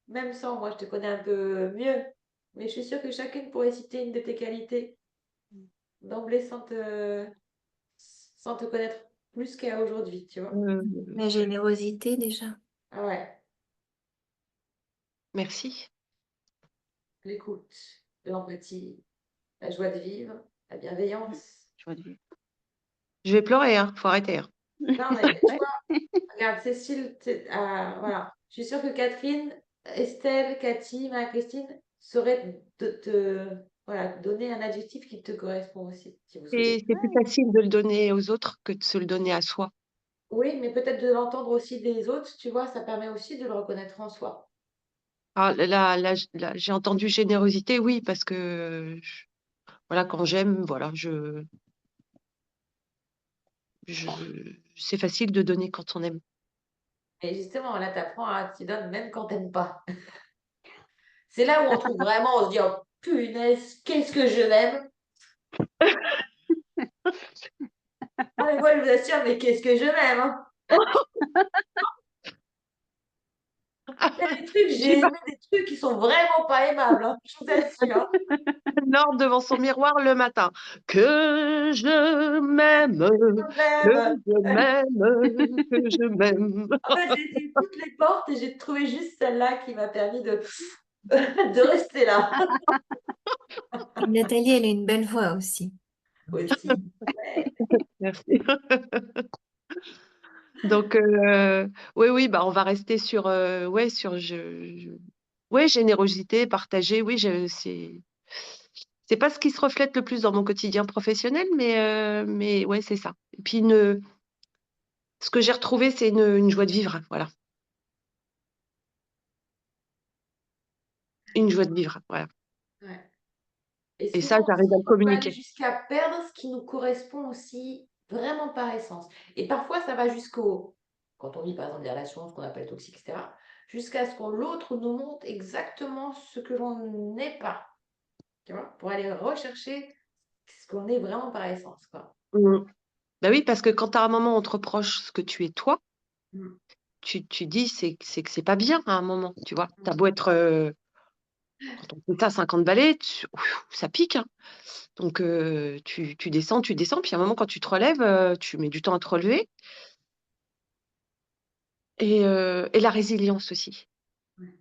même sans moi, je te connais un peu mieux, mais je suis sûre que chacune pourrait citer une de tes qualités d'emblée sans te connaître plus qu'à aujourd'hui, tu vois. Euh, La générosité déjà. Ah ouais, merci. l'écoute, l'empathie, la joie de vivre, la bienveillance. Je vais pleurer, hein. Faut arrêter, hein. Non, mais tu vois, regarde, Cécile, voilà. Je suis sûre que Catherine, Estelle, Cathy, Marie-Christine sauraient voilà, donner un adjectif qui te correspond aussi, si vous souhaitez. Et c'est plus facile de le donner aux autres que de se le donner à soi. Oui, mais peut-être de l'entendre aussi des autres, tu vois, ça permet aussi de le reconnaître en soi. Ah, là, j'ai entendu générosité, oui, parce que voilà, quand j'aime, voilà, c'est facile de donner quand on aime. Et justement, là, tu donnes même quand t'aimes pas. C'est là où on trouve vraiment, on se dit, oh punaise, qu'est-ce que je l'aime. Ah, mais moi, je vous assure, mais qu'est-ce que je m'aime, hein. Il y a des trucs, Je j'ai sais pas, aimé des trucs qui sont vraiment pas aimables, hein, je vous assure. Laure devant son miroir le matin. Que je m'aime, Même. que je m'aime. En fait, j'ai essayé toutes les portes et j'ai trouvé juste celle-là qui m'a permis de rester là Nathalie, elle a une belle voix aussi. aussi. Ouais. Merci. Donc, oui, bah, on va rester sur, ouais, ouais, générosité, partager. Oui, c'est pas ce qui se reflète le plus dans mon quotidien professionnel, mais ouais, c'est ça. Et puis, ce que j'ai retrouvé, c'est une joie de vivre. Voilà. Une joie de vivre. Voilà. Ouais. Et Et ça, souvent aussi, j'arrive à le on peut aller communiquer. jusqu'à perdre ce qui nous correspond aussi vraiment par essence. Et parfois, ça va quand on vit par exemple des relations, ce qu'on appelle toxiques, etc., jusqu'à ce que l'autre nous montre exactement ce que l'on n'est pas, tu vois, pour aller rechercher ce qu'on est vraiment par essence, quoi. Mmh. Bah oui, parce que quand à un moment, on te reproche ce que tu es toi, Mm. tu dis c'est que c'est pas bien à un moment, tu vois. T'as Mm. beau être, quand on fait ça 50 balais, ça pique, hein. Donc, tu descends, puis à un moment, quand tu te relèves, tu mets du temps à te relever. Et la résilience aussi. Ouais.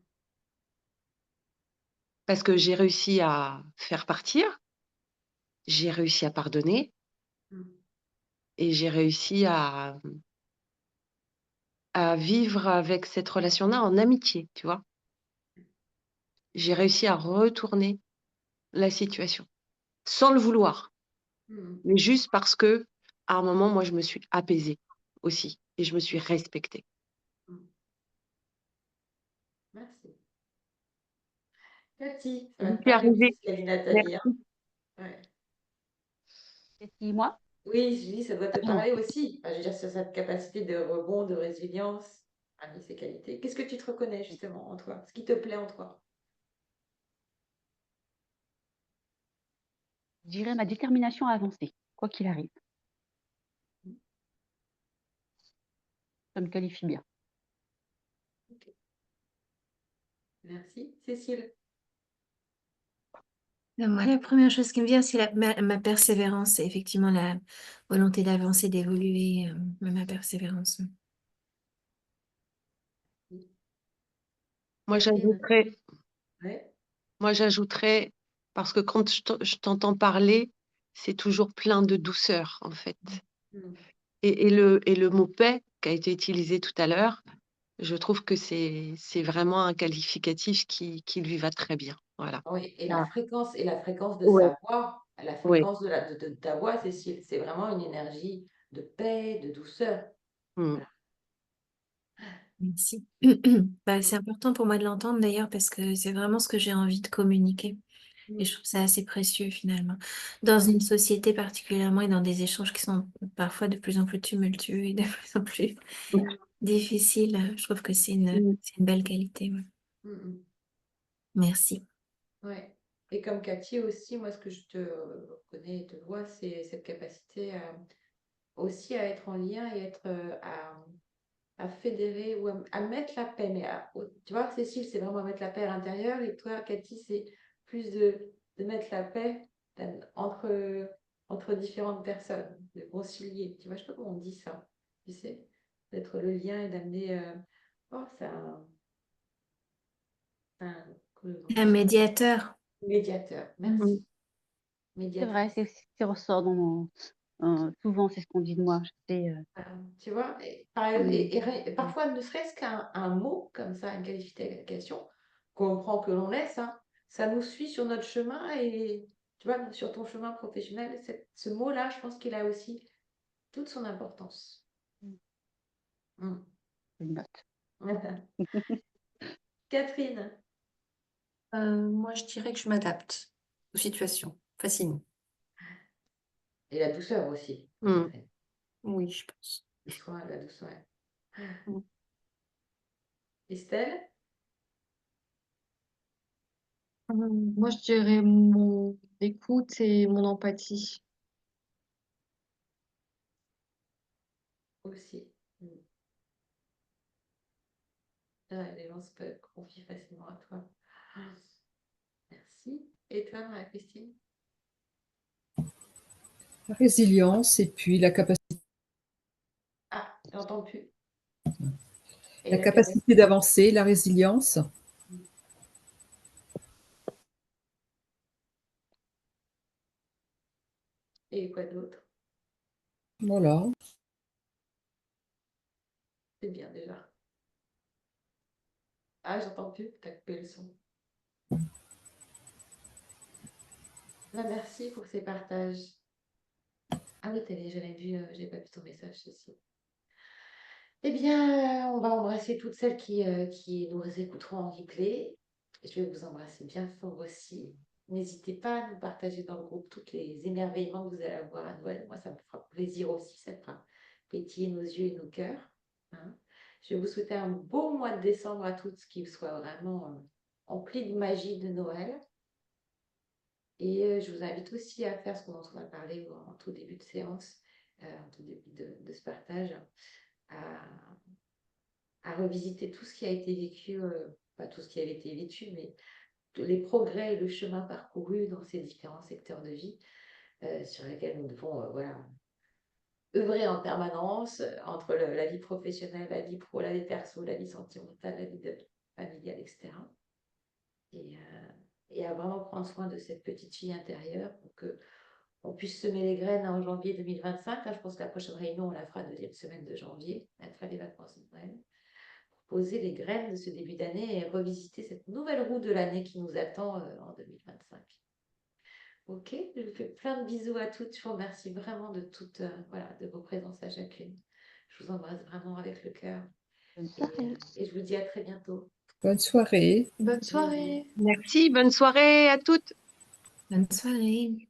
Parce que j'ai réussi à faire partir, j'ai réussi à pardonner Mm. et j'ai réussi à vivre avec cette relation-là en amitié, tu vois. J'ai réussi à retourner la situation, sans le vouloir, Mm. mais juste parce que à un moment, moi, je me suis apaisée aussi et je me suis respectée. Mm. Cathy, ça va J'y te suis parler aussi arrivée. ce qu'a dit Nathalie, hein. Merci. Ouais. Et moi? Oui, je dis, ça doit te parler aussi. Enfin, je veux dire, sur cette capacité de rebond, de résilience, parmi ces qualités. Qu'est-ce que tu te reconnais justement en toi? Ce qui te plaît en toi? Je dirais ma détermination à avancer, quoi qu'il arrive. Ça me qualifie bien. Merci. Cécile? Moi, la première chose qui me vient, c'est ma persévérance, c'est effectivement la volonté d'avancer, d'évoluer, ma persévérance. Moi, Catherine? j'ajouterais, Ouais. moi, j'ajouterais, parce que quand je t'entends parler, c'est toujours plein de douceur, en fait. Mm. Et le mot paix qui a été utilisé tout à l'heure, je trouve que c'est vraiment un qualificatif qui lui va très bien. Voilà. Oui, Ah, et la fréquence de ouais, sa voix, la ouais. fréquence de ta voix, Cécile, c'est vraiment une énergie de paix, de douceur. Mm. Merci. Bah, c'est important pour moi de l'entendre d'ailleurs parce que c'est vraiment ce que j'ai envie de communiquer. Et je trouve ça assez précieux finalement. Dans une société particulièrement et dans des échanges qui sont parfois de plus en plus tumultueux et de plus en plus difficiles, je trouve que Mm. c'est une belle qualité. Ouais. Mm, mm. Merci. Ouais. Et comme Cathy aussi, moi, ce que je te reconnais et te vois, c'est cette capacité aussi à être en lien et être à fédérer ou à mettre la paix. Mais tu vois, Cécile, c'est vraiment mettre la paix à l'intérieur. Et toi, Cathy, c'est plus de mettre la paix entre différentes personnes, de concilier. Tu vois, je sais pas comment on dit ça. Tu sais, d'être le lien et d'amener. Oh, c'est comment Un dire, médiateur. médiateur. Mm. Merci. C'est vrai, Médiatrice. c'est ce qui ressort dans souvent, c'est ce qu'on dit de moi. Tu vois, Mm, et parfois, ne serait-ce qu'un mot comme ça, une qualification qu'on prend, que l'on laisse, hein, ça nous suit sur notre chemin et tu vois, sur ton chemin professionnel, ce mot-là, je pense qu'il a aussi toute son importance. Mm. une note. Catherine, Moi, je dirais que je m'adapte aux situations facilement. et la douceur aussi, Mm. Catherine. Oui, je pense. Le soin, la douceur. Mm. Estelle, Moi, je dirais mon écoute et mon empathie. aussi. Mm. Ouais, les gens se peuvent confier facilement à toi. Merci. Et toi, Marie-Christine? La résilience et puis Ah, j'entends plus. Et la la capacité. capacité d'avancer, la résilience. Et quoi d'autre? Voilà. C'est bien déjà. Ah, j'entends plus. T'as coupé le son. Ah, merci pour ces partages. Ah oui, j'avais vu, j'ai pas vu ton message, ceci. Eh bien, on va embrasser toutes celles qui nous écouteront en replay. Je vais vous embrasser bien fort aussi. N'hésitez pas à nous partager dans le groupe tous les émerveillements que vous allez avoir à Noël. Moi, ça me fera plaisir aussi. Ça fera pétiller nos yeux et nos cœurs. Hein. Je vais vous souhaiter un beau mois de décembre à toutes, qui soit vraiment empli de magie de Noël. Et je vous invite aussi à faire ce dont on a parlé en tout début de séance, en tout début de ce partage, à, à revisiter tout ce qui a été vécu, pas tout ce qui avait été vécu, mais les progrès et le chemin parcouru dans ces différents secteurs de vie sur lesquels nous devons voilà, œuvrer en permanence entre la vie professionnelle, la vie pro, la vie perso, la vie sentimentale, la vie familiale, etc. Et à vraiment prendre soin de cette petite fille intérieure pour que on puisse semer les graines en janvier 2025. Là, je pense que la prochaine réunion, on la fera deuxième semaine de janvier, après les vacances de Noël, pour poser les graines de ce début d'année et revisiter cette nouvelle roue de l'année qui nous attend en 2025. Ok, je vous fais plein de bisous à toutes. Je vous remercie vraiment de toutes, voilà, de vos présences à chacune. Je vous embrasse vraiment avec le cœur Bonne et, soirée. et je vous dis à très bientôt. Bonne soirée. Bonne soirée. Merci, bonne soirée à toutes. Bonne soirée.